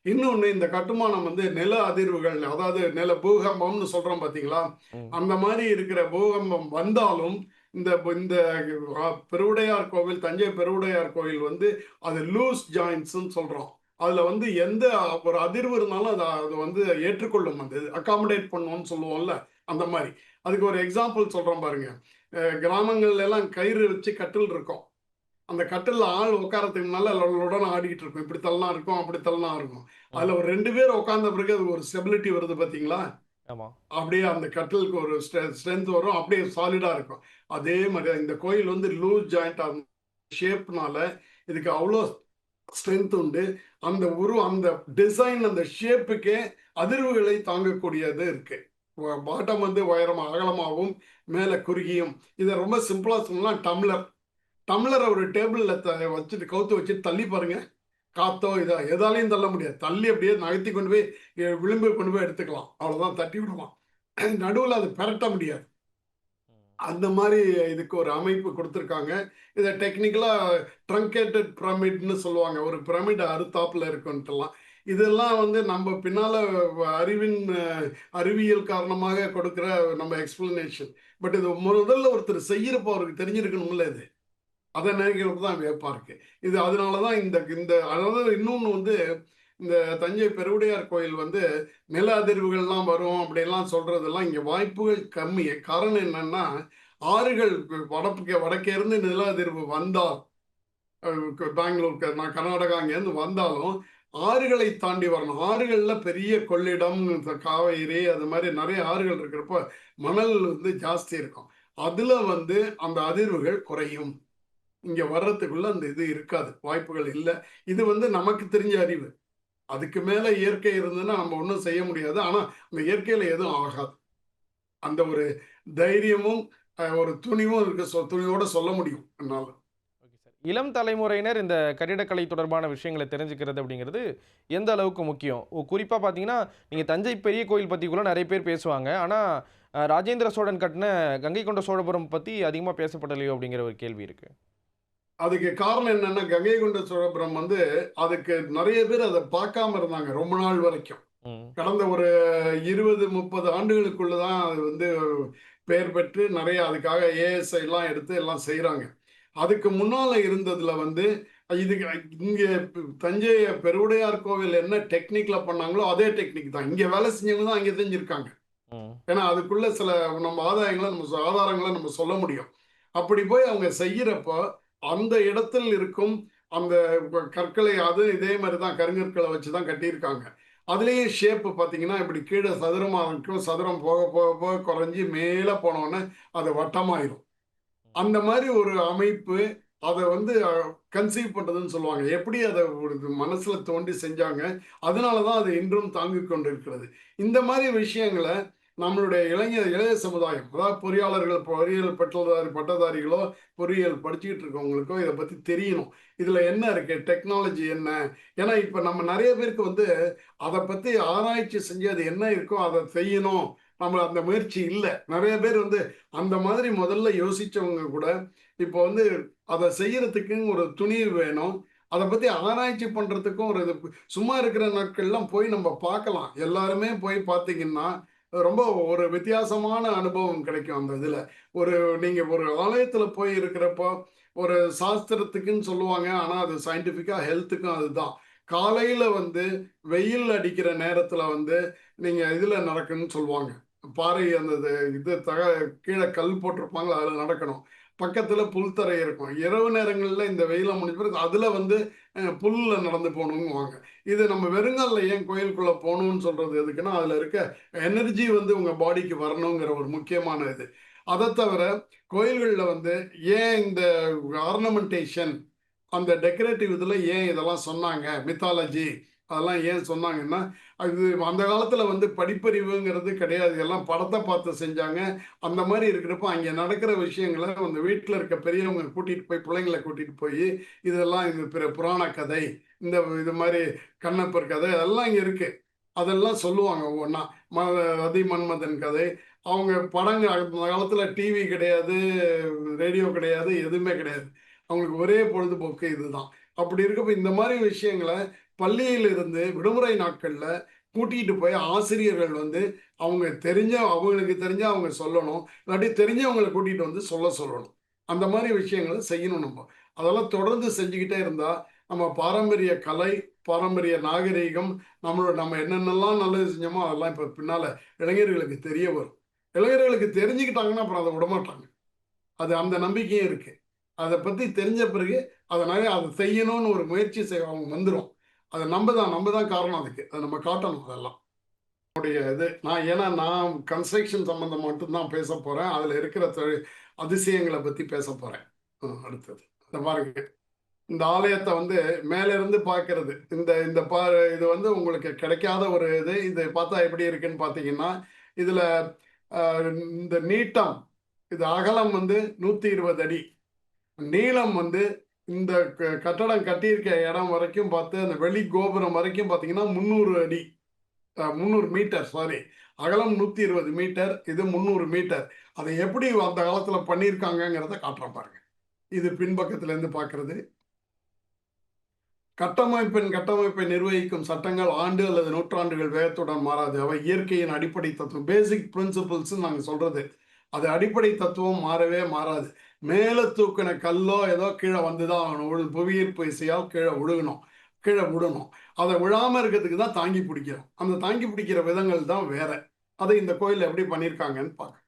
இன்னொன்னு இந்த கட்டுமானம் வந்து நில அதிர்வுகள், அதாவது பூகம்பம்னு சொல்றோம் பார்த்தீங்களா? ம். அந்த மாரி இருக்கிற பூகம்பம் வந்தாலும், இந்த இந்த பெருவுடையார் கோவில், தஞ்சை பெருவுடையார் கோவில் வந்து அது லூஸ் ஜாயின்ட்ஸ்ன்னு சொல்றோம். அதுல வந்து எந்த ஒரு அதிர்வு இருந்தாலும் அது வந்து ஏற்றுக்கொள்ளும், அந்த அகாமடேட் பண்ணுவோம்னு சொல்லுவோம்ல, அந்த மாதிரி. அதுக்கு ஒரு எக்ஸாம்பிள் சொல்றேன் பாருங்க. கிராமங்கள்ல எல்லாம் கயிறு வச்சு கட்டில் இருக்கும். அந்த கட்டில்ல ஆள் உட்காரத்துக்கு முன்னால உடனே ஆடிக்கிட்டு இருக்கும். இப்படி தள்ளலாம் இருக்கும், அப்படி தள்ளலாம் இருக்கும். ம். அதுல ஒரு 2 பேர் உட்கார்ந்த பிறகு அது ஒரு ஸ்டெபிலிட்டி வருது பாத்தீங்களா? ஆமா. அப்படியே அந்த கட்டிலுக்கு ஒரு ஸ்ட்ரென்த் வரும். அப்படியே சாலிடா இருக்கும். அதே மாதிரி இந்த கோயில் வந்து லூஸ் ஜாயிண்ட் ஷேப்னால இதுக்கு அவ்வளோ ஸ்ட்ரென்த் உண்டு. அந்த அந்த டிசைன், அந்த ஷேப்புக்கே அதிர்வுகளை தாங்கக்கூடியது இருக்கு. பாட்டம் வந்து உயரமா அகலமாகவும் மேலே குறுகியும். இதை ரொம்ப சிம்பிளா சொல்லலாம். டம்ளர் டம்ளரை ஒரு டேபிள்ல வச்சுட்டு கவுத்து வச்சுட்டு தள்ளி பாருங்க. காத்தோ இதோ எதாலையும் தள்ள முடியாது. தள்ளி அப்படியே நகர்த்தி கொண்டு போய் விளிம்பு கொண்டு போய் எடுத்துக்கலாம். அவ்வளோதான், தட்டி விடலாம். நடுவில் அது பெரட்ட முடியாது. அந்த மாதிரி இதுக்கு ஒரு அமைப்பு கொடுத்துருக்காங்க. இதை டெக்னிக்கலா ட்ரங்கேட்டட் பிரமிட்னு சொல்லுவாங்க. ஒரு பிரமிட் அறுத்தாப்புல இருக்குன்ட்டுலாம். இதெல்லாம் வந்து நம்ம பின்னால அறிவியல் காரணமாக கொடுக்குற நம்ம எக்ஸ்பிளனேஷன். பட் இது முதல்ல ஒருத்தர் செய்யறப்போ அவருக்கு தெரிஞ்சிருக்கணும்ல இது. அதை நினைக்கிறப்ப தான் வியப்பா இருக்கு. இது அதனால தான் இந்த இந்த அதாவது இன்னொன்று வந்து இந்த தஞ்சை பெருவுடையார் கோயில் வந்து நில அதிர்வுகள்லாம் வரும் அப்படிலாம் சொல்றதெல்லாம் இங்கே வாய்ப்புகள் கம்மி. காரணம் என்னன்னா, ஆறுகள் வடக்கே இருந்து நில அதிர்வு வந்தால், பெங்களூருக்கு நான் கர்நாடகா அங்கேருந்து வந்தாலும் ஆறுகளை தாண்டி வரணும். ஆறுகளில் பெரிய கொள்ளிடம், காவேரி, அது மாதிரி நிறைய ஆறுகள் இருக்கிறப்ப மணல் வந்து ஜாஸ்தி இருக்கும். அதுல வந்து அந்த அதிர்வுகள் குறையும். இங்க வர்றதுக்குள்ள அந்த இது இருக்காது, வாய்ப்புகள் இல்லை. இது வந்து நமக்கு தெரிஞ்ச அறிவு. அதுக்கு மேல இயற்கை இருந்ததுன்னா நம்ம ஒன்றும் செய்ய முடியாது. ஆனா அந்த இயற்கையில எதுவும் ஆகாது. அந்த ஒரு தைரியமும் ஒரு துணிவும் இருக்கு. துணியோட சொல்ல முடியும் என்னால. Okay sir. இளம் தலைமுறையினர் இந்த கட்டிடக்கலை தொடர்பான விஷயங்களை தெரிஞ்சுக்கிறது அப்படிங்கிறது எந்த அளவுக்கு முக்கியம்? குறிப்பா பார்த்தீங்கன்னா, நீங்க தஞ்சை பெரிய கோயில் பத்தி கூட நெறைய பேர் பேசுவாங்க. ஆனா, ராஜேந்திர சோழன் கட்டின கங்கை கொண்ட சோழபுரம் பத்தி அதிகமா பேசப்படலையோ அப்படிங்கிற ஒரு கேள்வி இருக்கு. அதுக்கு காரணம் என்னன்னா, கங்கை கொண்ட சோழபுரம் வந்து அதுக்கு நிறைய பேர் அதை பார்க்காம இருந்தாங்க ரொம்ப நாள் வரைக்கும். ம். கடந்த ஒரு 20, 30 ஆண்டுகளுக்குள்ள தான் அது வந்து பெயர் பெற்று நிறைய அதுக்காக ஏஎஸ்ஐ எல்லாம் எடுத்து எல்லாம் செய்றாங்க. அதுக்கு முன்னால இருந்ததுல வந்து இதுக்கு இங்க தஞ்சை பெருவுடையார் கோவில் என்ன டெக்னிக்ல பண்ணாங்களோ அதே டெக்னிக் தான். இங்க வேலை செஞ்சவங்க தான் அங்க செஞ்சிருக்காங்க. ம். ஏன்னா அதுக்குள்ள சில நம்ம ஆதாரங்களை நம்ம சொல்ல முடியும். அப்படி போய் அவங்க செய்யறப்போ அந்த இடத்தில் இருக்கும் அந்த கற்களை அது இதே மாதிரி தான் கருங்கற்களை வச்சு தான் கட்டியிருக்காங்க. அதுலேயே ஷேப்பு பார்த்தீங்கன்னா இப்படி கீழே சதுரமாக இருக்கும். சதுரம் போக போக போக குறைஞ்சி மேலே போனோடனே அது வட்டமாயிரும். அந்த மாதிரி ஒரு அமைப்பு அதை வந்து கன்சீவ் பண்றதுன்னு சொல்லுவாங்க. எப்படி அதை ஒரு மனசுல தோண்டி செஞ்சாங்க. அதனால தான் அது இன்றும் தாங்கிக் கொண்டிருக்கிறது. இந்த மாதிரி விஷயங்களை நம்மளுடைய இளைய சமுதாயம், அதாவது பொறியாளர்கள், பொறியியல் பட்டதாரிகளோ, பொறியியல் படிச்சுக்கிட்டு இருக்கவங்களுக்கோ இதை பத்தி தெரியணும். இதுல என்ன இருக்கு, டெக்னாலஜி என்ன. ஏன்னா இப்ப நம்ம நிறைய பேருக்கு வந்து அதை பத்தி ஆராய்ச்சி செஞ்சு அது என்ன இருக்கோ அதை செய்யணும், நம்ம அந்த முயற்சி இல்லை. நிறைய பேர் வந்து அந்த மாதிரி முதல்ல யோசிச்சவங்க கூட இப்போ வந்து அதை செய்யறதுக்குன்னு ஒரு துணிவு வேணும். அதை பத்தி ஆராய்ச்சி பண்றதுக்கும் ஒரு இது. சும்மா இருக்கிற நாட்கள்லாம் போய் நம்ம பார்க்கலாம். எல்லாருமே போய் பார்த்தீங்கன்னா ரொம்ப ஒரு வித்தியாசமான அனுபவம் கிடைக்கும் அந்த இதுல. ஒரு நீங்க ஒரு ஆலயத்துல போய் இருக்கிறப்போ ஒரு சாஸ்திரத்துக்குன்னு சொல்லுவாங்க. ஆனா அது சயின்டிபிக்கா ஹெல்த்துக்கும் அதுதான். காலையில வந்து வெயில் அடிக்கிற நேரத்துல வந்து நீங்க இதுல நடக்குன்னு சொல்லுவாங்க. பாறை அந்த இது கீழே கல் போட்டிருப்பாங்க, அதுல நடக்கணும். பக்கத்துல புல்தரை இருக்கும். இரவு நேரங்கள்ல இந்த வெயில முடிஞ்ச பிறகு அதுல வந்து புல்ல நடந்து போகணுங்குவாங்க. இது நம்ம வெறுங்கால்ல ஏன் கோயிலுக்குள்ள போகணும்னு சொல்றது எதுக்குன்னா, அதுல இருக்க எனர்ஜி வந்து உங்க பாடிக்கு வரணுங்கிற ஒரு முக்கியமான இது. அதை தவிர கோயில்கள்ல வந்து ஏன் இந்த ஆர்னமெண்டேஷன், அந்த டெக்கரேட்டிவ் இதில் ஏன் இதெல்லாம் சொன்னாங்க, மித்தாலஜி அதெல்லாம் ஏன் சொன்னாங்கன்னா, அது அந்த காலத்தில் வந்து படிப்பறிவுங்கிறது கிடையாது. எல்லாம் படத்தை பார்த்து செஞ்சாங்க. அந்த மாதிரி இருக்கிறப்போ அங்கே நடக்கிற விஷயங்களை அந்த வீட்டில் இருக்க பெரியவங்க கூட்டிகிட்டு போய் பிள்ளைங்களை கூட்டிகிட்டு போய் இதெல்லாம் இது புராண கதை, இந்த இது மாதிரி கண்ணப்பர் கதை அதெல்லாம் இங்கே இருக்கு. அதெல்லாம் சொல்லுவாங்க ஒவ்வொன்றா. மன்மதன் கதை. அவங்க படங்க அந்த காலத்தில் டிவி கிடையாது, ரேடியோ கிடையாது, எதுவுமே கிடையாது. அவங்களுக்கு ஒரே பொழுதுபோக்கு இதுதான். அப்படி இருக்கப்ப இந்த மாதிரி விஷயங்களை பள்ளியிலிருந்து விடுமுறை நாட்கள்ல கூட்டிகிட்டு போய் ஆசிரியர்கள் வந்து அவங்களுக்கு தெரிஞ்ச அவங்க சொல்லணும், இல்லாட்டி தெரிஞ்சவங்களை கூட்டிகிட்டு வந்து சொல்லணும். அந்த மாதிரி விஷயங்களை செய்யணும் நம்ம. அதெல்லாம் தொடர்ந்து செஞ்சுக்கிட்டே இருந்தால் நம்ம பாரம்பரிய கலை, பாரம்பரிய நாகரீகம், நம்ம என்னென்னலாம் நல்லது செஞ்சோமோ அதெல்லாம் இப்போ பின்னால் இளைஞர்களுக்கு தெரிய வரும். இளைஞர்களுக்கு தெரிஞ்சுக்கிட்டாங்கன்னா அப்புறம் அதை விடமாட்டாங்க. அது அந்த நம்பிக்கையும் இருக்குது. அதை பற்றி தெரிஞ்ச பிறகு அதனால அதை செய்யணும்னு ஒரு முயற்சி செய்ய அவங்க வந்துடும். அதை நம்ம தான் காரணம் அதுக்கு. அதை நம்ம காட்டணும் அதெல்லாம். ஏன்னா நான் கன்ஸ்ட்ரக்ஷன் சம்பந்தம் மட்டும்தான் பேச போகிறேன். அதில் இருக்கிற அதிசயங்களை பற்றி பேச போகிறேன். அடுத்தது இந்த பாருங்க, இந்த ஆலயத்தை வந்து மேலிருந்து பார்க்கறது. இது வந்து உங்களுக்கு கிடைக்காத ஒரு இது பார்த்தா எப்படி இருக்குன்னு பார்த்தீங்கன்னா, இதில் இந்த நீட்டம், இது அகலம் வந்து 120 அடி, நீளம் வந்து இந்த கட்டடம் கட்டியிருக்க இடம் வரைக்கும் பார்த்து அந்த வெளி கோபுரம் வரைக்கும் பார்த்தீங்கன்னா 300 அடி, 300 மீட்டர், சாரி, அகலம் 120 மீட்டர், இது 300 மீட்டர். அதை எப்படி அந்த காலத்தில் பண்ணியிருக்காங்கிறத காட்டுறேன் பாருங்க. இது பின்பக்கத்திலேருந்து பார்க்கறது. கட்டமைப்பை நிர்வகிக்கும் சட்டங்கள் ஆண்டு அல்லது நூற்றாண்டுகள் வேகத்துடன் மாறாது. அவை இயற்கையின் அடிப்படை தத்துவம், பேசிக் பிரின்சிபிள்ஸ் நாங்கள் சொல்றது. அது அடிப்படை தத்துவம் மாறவே மாறாது. மேலே தூக்கின கல்லோ ஏதோ கீழே வந்துதான் ஆகணும். புவியீர்ப்பு விசையால் கீழே விடணும். அதை விழாம இருக்கிறதுக்கு தான் தாங்கி பிடிக்கிறோம். அந்த தாங்கி பிடிக்கிற விதங்கள் தான் வேற. அதை இந்த கோயில் எப்படி பண்ணியிருக்காங்கன்னு பார்க்க.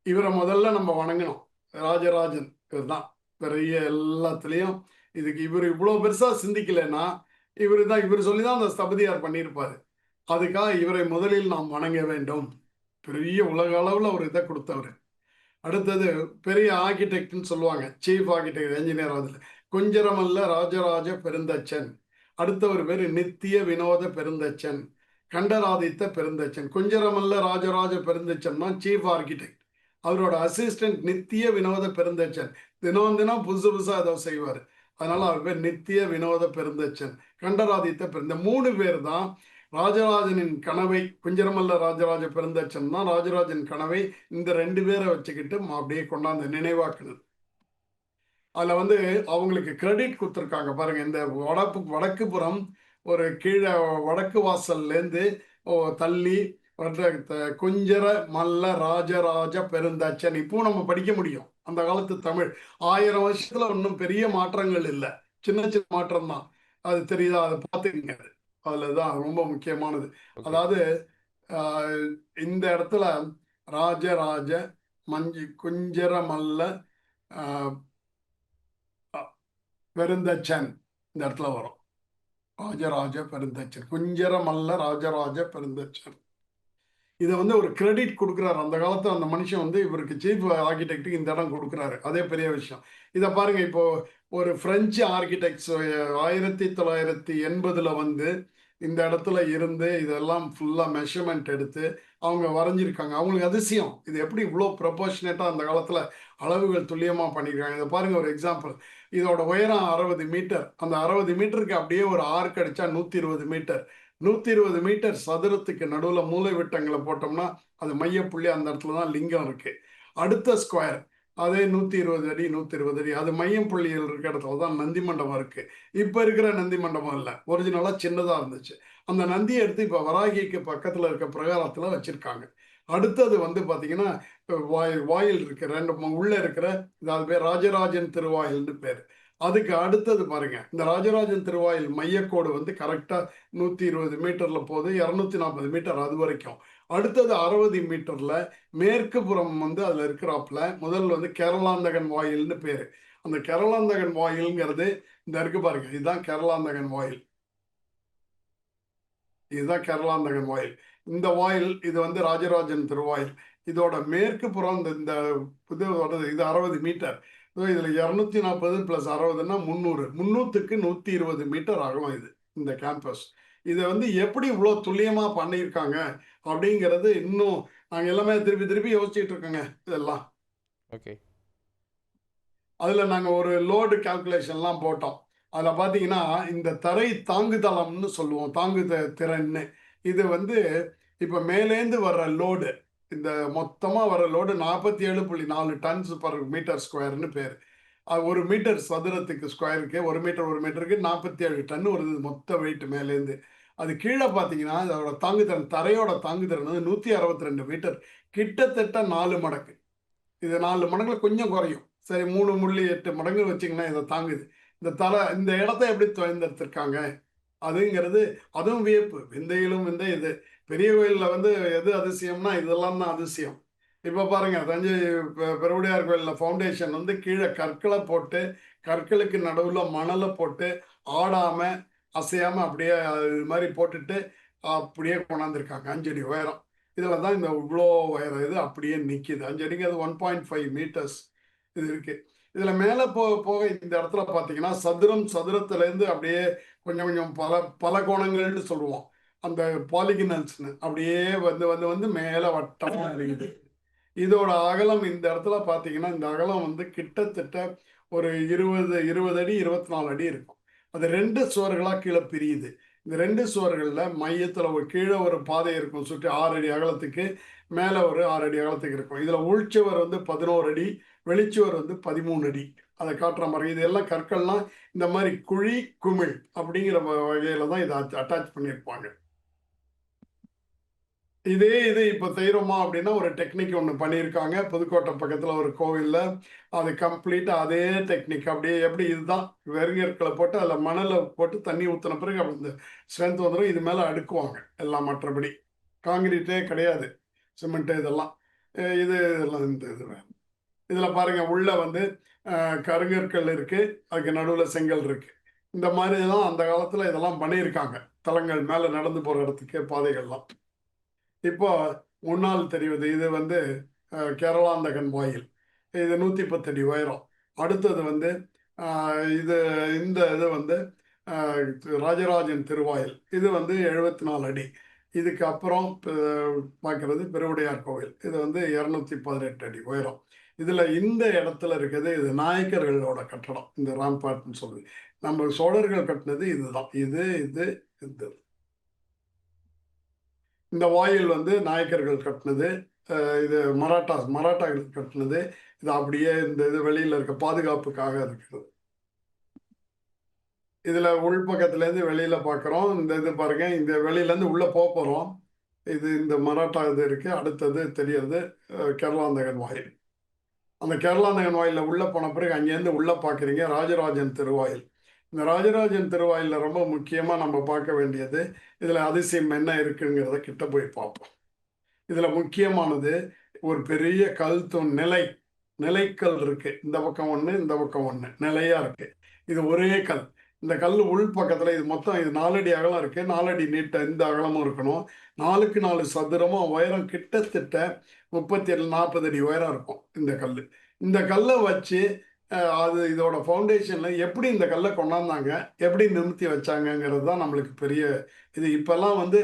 இவரை முதல்ல நம்ம வணங்கணும். ராஜராஜன் இவர் தான் பெரிய எல்லாத்துலேயும். இவர் இவ்வளோ பெருசாக சிந்திக்கலைன்னா இவர் சொல்லி தான் அந்த ஸ்தபதியார் பண்ணியிருப்பாரு. அதுக்காக இவரை முதலில் நாம் வணங்க வேண்டும். பெரிய உலக அளவில் ஒரு இதை கொடுத்தவர். அடுத்தது பெரிய ஆர்கிடெக்ட்னு சொல்லுவாங்க, சீஃப் ஆர்கிடெக்ட், என்ஜினியர். அதில் குஞ்சரமல்ல ராஜராஜ பெருந்தச்சன். அடுத்தவர் பேர் நித்திய வினோத பெருந்தச்சன், கண்டராதித்த பெருந்தச்சன். குஞ்சரமல்ல ராஜராஜ பெருந்தச்சன் தான் சீஃப் ஆர்கிடெக்ட். அவரோட அசிஸ்டன்ட் நித்திய வினோத பெருந்தச்சன். தினம் புதுசாக ஏதோ செய்வார். அதனால அவர் பேர் நித்திய வினோத பெருந்தச்சன், கண்டராதித்த இந்த 3 பேர் தான் ராஜராஜனின் கனவை. குஞ்சரமல்ல ராஜராஜ பெருந்தச்சன் தான் ராஜராஜன் கனவை இந்த 2 பேரை வச்சுக்கிட்டு அப்படியே கொண்டாந்து நினைவாக்குனது. அதில் வந்து அவங்களுக்கு கிரெடிட் கொடுத்துருக்காங்க பாருங்க. இந்த வடக்கு புறம் ஒரு கீழே வடக்கு வாசல்லேருந்து தள்ளி குஞ்சர மல்ல ராஜராஜ பெருந்தச்சன். இப்போ நம்ம படிக்க முடியும். அந்த காலத்து தமிழ் 1000 வருஷத்துல ஒன்றும் பெரிய மாற்றங்கள் இல்லை, சின்ன சின்ன மாற்றம் தான். அது தெரியுதா? அதை பார்த்துக்கங்க. அதுலதான் ரொம்ப முக்கியமானது. அதாவது இந்த இடத்துல ராஜராஜ குஞ்சர மல்ல பெருந்தச்சன் இந்த இடத்துல வரும். ராஜராஜ பெருந்தச்சன், குஞ்சர மல்ல ராஜராஜ பெருந்தச்சன். இதை வந்து ஒரு கிரெடிட் கொடுக்குறாரு. அந்த காலத்தில் அந்த மனுஷன் வந்து இவருக்கு சீஃப் ஆர்கிடெக்டுக்கு இந்த இடம் கொடுக்குறாரு. அதே பெரிய விஷயம். இதை பாருங்க, இப்போ ஒரு பிரெஞ்சு ஆர்கிடெக்ட்ஸ் 1980 வந்து இந்த இடத்துல இருந்து இதெல்லாம் ஃபுல்லாக மெஷர்மெண்ட் எடுத்து அவங்க வரைஞ்சிருக்காங்க. அவங்களுக்கு அதிசயம், இது எப்படி இவ்வளோ ப்ரொபோர்ஷனேட்டாக அந்த காலத்தில் அளவுகள் துல்லியமாக பண்ணியிருக்காங்க. இதை பாருங்க, ஒரு எக்ஸாம்பிள். இதோட உயரம் 60 மீட்டர். அந்த 60 மீட்டருக்கு அப்படியே ஒரு ஆர்க் அடித்தா 120 மீட்டர். 120 மீட்டர் சதுரத்துக்கு நடுவில் மூலை விட்டங்களை போட்டோம்னா அது மையப்புள்ளி, அந்த இடத்துல தான் லிங்கம் இருக்கு. அடுத்த ஸ்கொயர் அதே 120 அடி 120 அடி, அது மையம் புள்ளிகள் இருக்கிற இடத்துல தான் நந்தி மண்டபம் இருக்கு. இப்போ இருக்கிற நந்தி மண்டபம் இல்லை, ஒரிஜினலாக சின்னதாக இருந்துச்சு. அந்த நந்தியை எடுத்து இப்போ வராகிக்கு பக்கத்தில் இருக்க பிரகாரத்தில் வச்சிருக்காங்க. அடுத்தது வந்து பார்த்தீங்கன்னா வாயில் இருக்கு, 2 உள்ள இருக்கிற, அது பேர் ராஜராஜன் திருவாயில்னு பேர். அதுக்கு அடுத்தது பாருங்க, இந்த ராஜராஜன் திருவாயில் மையக்கோடு வந்து கரெக்டாக 120 மீட்டர்ல போகுது, 240 மீட்டர் அது வரைக்கும். அடுத்தது 60 மீட்டர்ல மேற்கு புறம் வந்து அதுல இருக்கிறாப்புல முதல்ல வந்து கேரளாந்தகன் வாயில்னு பேரு. அந்த கேரளாந்தகன் வாயில்ங்கிறது இந்த இருக்கு பாருங்க, இதுதான் கேரளாந்தகன் வாயில். இதுதான் கேரளாந்தகன் வாயில். இந்த வாயில் இது வந்து ராஜராஜன் திருவாயில். இதோட மேற்கு புறம் இந்த இது 60 மீட்டர். இதுல 240 + 60ன்னா 300. 300க்கு 120 மீட்டர் ஆகும் இது இந்த கேம்பஸ். இதை வந்து எப்படி இவ்வளோ துல்லியமா பண்ணியிருக்காங்க அப்படிங்கிறது இன்னும் நாங்க எல்லாமே திருப்பி யோசிச்சுட்டு இருக்கோங்க இதெல்லாம். ஓகே. அதுல நாங்க ஒரு லோடு கால்குலேஷன்லாம் போட்டோம். அதில் பார்த்தீங்கன்னா இந்த தரை தாங்குதளம்னு சொல்லுவோம், திறன்னு. இது வந்து இப்போ மேலேந்து வர்ற லோடு, இந்த மொத்தமாக வர லோடு 47.4 டன்ஸ் பர் மீட்டர் ஸ்கொயர்னு பேர். அது 1 மீட்டர் சதுரத்துக்கு ஸ்கொயருக்கு 1 மீட்டருக்கு 47 டன் வருது மொத்த வெயிட் மேலேருந்து. அது கீழே பார்த்தீங்கன்னா அதோட தாங்குதிறன், தரையோட தாங்குதிறன் வந்து 162 மீட்டர், கிட்டத்தட்ட 4 மடங்கு. இது 4 மடங்குல கொஞ்சம் குறையும். சரி 3.8 மடங்கு வச்சிங்கன்னா இதை தாங்குது. இந்த இடத்த எப்படி தேர்ந்தெடுத்திருக்காங்க அதுங்கிறது, அதுவும் வியப்பு. விந்தையிலும் விந்தை இது. பெரிய கோயில்ல வந்து எது அதிசயம்னா இதெல்லாம் தான் அதிசயம். இப்ப பாருங்க, தஞ்சை பெருவுடையார் கோயில்ல ஃபவுண்டேஷன் வந்து கீழே கற்களை போட்டு, கற்களுக்கு நடுவுல மணலை போட்டு, ஆடாம அசையாம அப்படியே இது மாதிரி போட்டுட்டு அப்படியே கொண்டாந்துருக்காங்க. 5 அடி உயரம். இதுல தான் இந்த இவ்வளோ உயரம் இது அப்படியே நிக்குது. 5 அடிக்கு அது 1.5 மீட்டர்ஸ் இது இருக்கு. இதுல மேல போக போக இந்த இடத்துல பார்த்தீங்கன்னா சதுரத்திலேருந்து அப்படியே கொஞ்சம் கொஞ்சம் பல பல கோணங்கள்னு சொல்லுவோம். அந்த பாலிகினல்ஸ்னு அப்படியே வந்து வந்து வந்து மேல வட்டமா இருக்குது. இதோட அகலம் இந்த இடத்துல பார்த்தீங்கன்னா, இந்த அகலம் வந்து கிட்டத்தட்ட ஒரு 20 அடி, 24 அடி இருக்கும். அது 2 சுவர்களா கீழ பிரியுது. இந்த 2 சுவர்கள்ல மையத்துல கீழ ஒரு பாதை இருக்கும். சுற்றி 6 அடி அகலத்துக்கு, மேல ஒரு 6 அடி அகலத்துக்கு இருக்கும். இதுல உள்சுவர் வந்து 11 அடி, வெளிச்சுவர் வந்து 13 அடி. அத காட்டுற மாரி. இது எல்லாம் கற்கள்லாம் இந்த மாரி குழி, குமிழ் அப்படிங்கிற வகையில தான் இத அட்டாச் பண்ணியிருப்பாங்க. இதே இது இப்ப செய்றோமா அப்படின்னா, ஒரு டெக்னிக் ஒண்ணு பண்ணியிருக்காங்க. புதுக்கோட்டை பக்கத்துல ஒரு கோவில்ல. அது கம்ப்ளீட்டா அதே டெக்னிக். அப்படியே எப்படி இதுதான் வெறுங்கற்கள போட்டு அதில மணல போட்டு தண்ணி ஊத்துன பிறகு அந்த ஸ்ட்ரென்த் வந்துரும். இது மேல அடுக்குவாங்க. எல்லாம் மற்றபடி. கான்கிரீட்டே கிடையாது. சிமெண்ட் இதெல்லாம். இது இதெல்லாம் இந்த இது வேற. இதுல பாருங்க உள்ள வந்து கருங்கற்கள் இருக்கு. அதுக்கு நடுவுல செங்கல் இருக்கு. இந்த மாரிலாம் அந்த காலத்துல இதெல்லாம் பண்ணியிருக்காங்க. தளங்கள் மேல நடந்து போற இடத்துக்கு பாதைகள்லாம். இப்போ முன்னால் தெரிவது இது வந்து கேரளாந்தகன் வாயில். இது 110 அடி உயரம். அடுத்தது வந்து இது இந்த இது வந்து ராஜராஜன் திருவாயில். இது வந்து 74 அடி. இதுக்கு அப்புறம் பார்க்கறது பெருவுடையார் கோவில். இது வந்து 218 அடி உயரம். இதுல இந்த இடத்துல இருக்கிறது இது நாயக்கர்களோட கட்டடம். இந்த ராம்பாட்னு சொல்லுது. நம்ம சோழர்கள் கட்டினது இதுதான். இது. இந்த வாயில் வந்து நாயக்கர்கள் கட்டினது. இது மராட்டாக்கள் கட்டினது. இது அப்படியே இந்த இது வெளியில இருக்க பாதுகாப்புக்காக இருக்கிறது. இதுல உள்பக்கத்துலேருந்து வெளியில பார்க்குறோம். இந்த இது பாருங்க, இந்த வெளியிலேருந்து உள்ள போறோம். இது இந்த மராட்டா இது இருக்கு. அடுத்தது தெரியறது கேரளாந்தகன் வாயில். அந்த கேரளாந்தகன் வாயில்ல உள்ள போன பிறகு அங்கேருந்து உள்ள பார்க்குறீங்க ராஜராஜன் திருவாயில். இந்த ராஜராஜன் திருவாயில்ல ரொம்ப முக்கியமா நம்ம பார்க்க வேண்டியது, இதுல அதிசயம் என்ன இருக்குங்கிறத கிட்ட போய் பார்ப்போம். இதுல முக்கியமானது ஒரு பெரிய கல் தூண் நிலைக்கல் இருக்கு. இந்த பக்கம் ஒண்ணு, இந்த பக்கம் ஒண்ணு நிலையா இருக்கு. இது ஒரே கல். இந்த கல் உள் பக்கத்துல இது மொத்தம் இது 4 அடி அகலம் இருக்கு. 4 அடி நீட்ட இந்த அகலமும் இருக்கணும். 4க்கு 4 சதுரமா உயரம் கிட்டத்தட்ட 37, 40 அடி உயரம் இருக்கும் இந்த கல்லு. இந்த கல்லை வச்சு அது இதோட ஃபவுண்டேஷன்ல எப்படி இந்த கல்லை கொண்டாந்தாங்க, எப்படி நிறுத்தி வச்சாங்கங்கிறது தான் நம்மளுக்கு பெரிய இது. இப்பெல்லாம் வந்து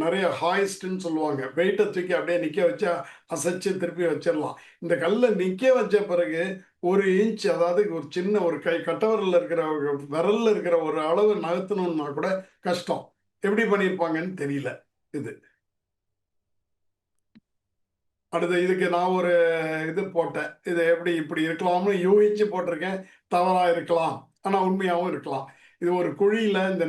நிறைய ஹாய்ஸ்ட்ன்னு சொல்லுவாங்க. வெயிட்டை தூக்கி அப்படியே நிற்க வச்சு அசைச்சு திருப்பி வச்சிடலாம். இந்த கல்லை நிற்க வச்ச பிறகு 1 இன்ச், அதாவது ஒரு சின்ன ஒரு கட்டவிரல்ல இருக்கிற விரல்ல இருக்கிற ஒரு அளவு நகர்த்தணும்னா கூட கஷ்டம். எப்படி பண்ணியிருப்பாங்கன்னு தெரியல இது. அடுத்து இதுக்கு நான் ஒரு இது போட்டேன். இது எப்படி இப்படி இருக்கலாம்னு யூகிச்சு போட்டிருக்கேன். தவறா இருக்கலாம். ஆனா உண்மையாவும் இருக்கலாம். இது ஒரு குழியில இந்த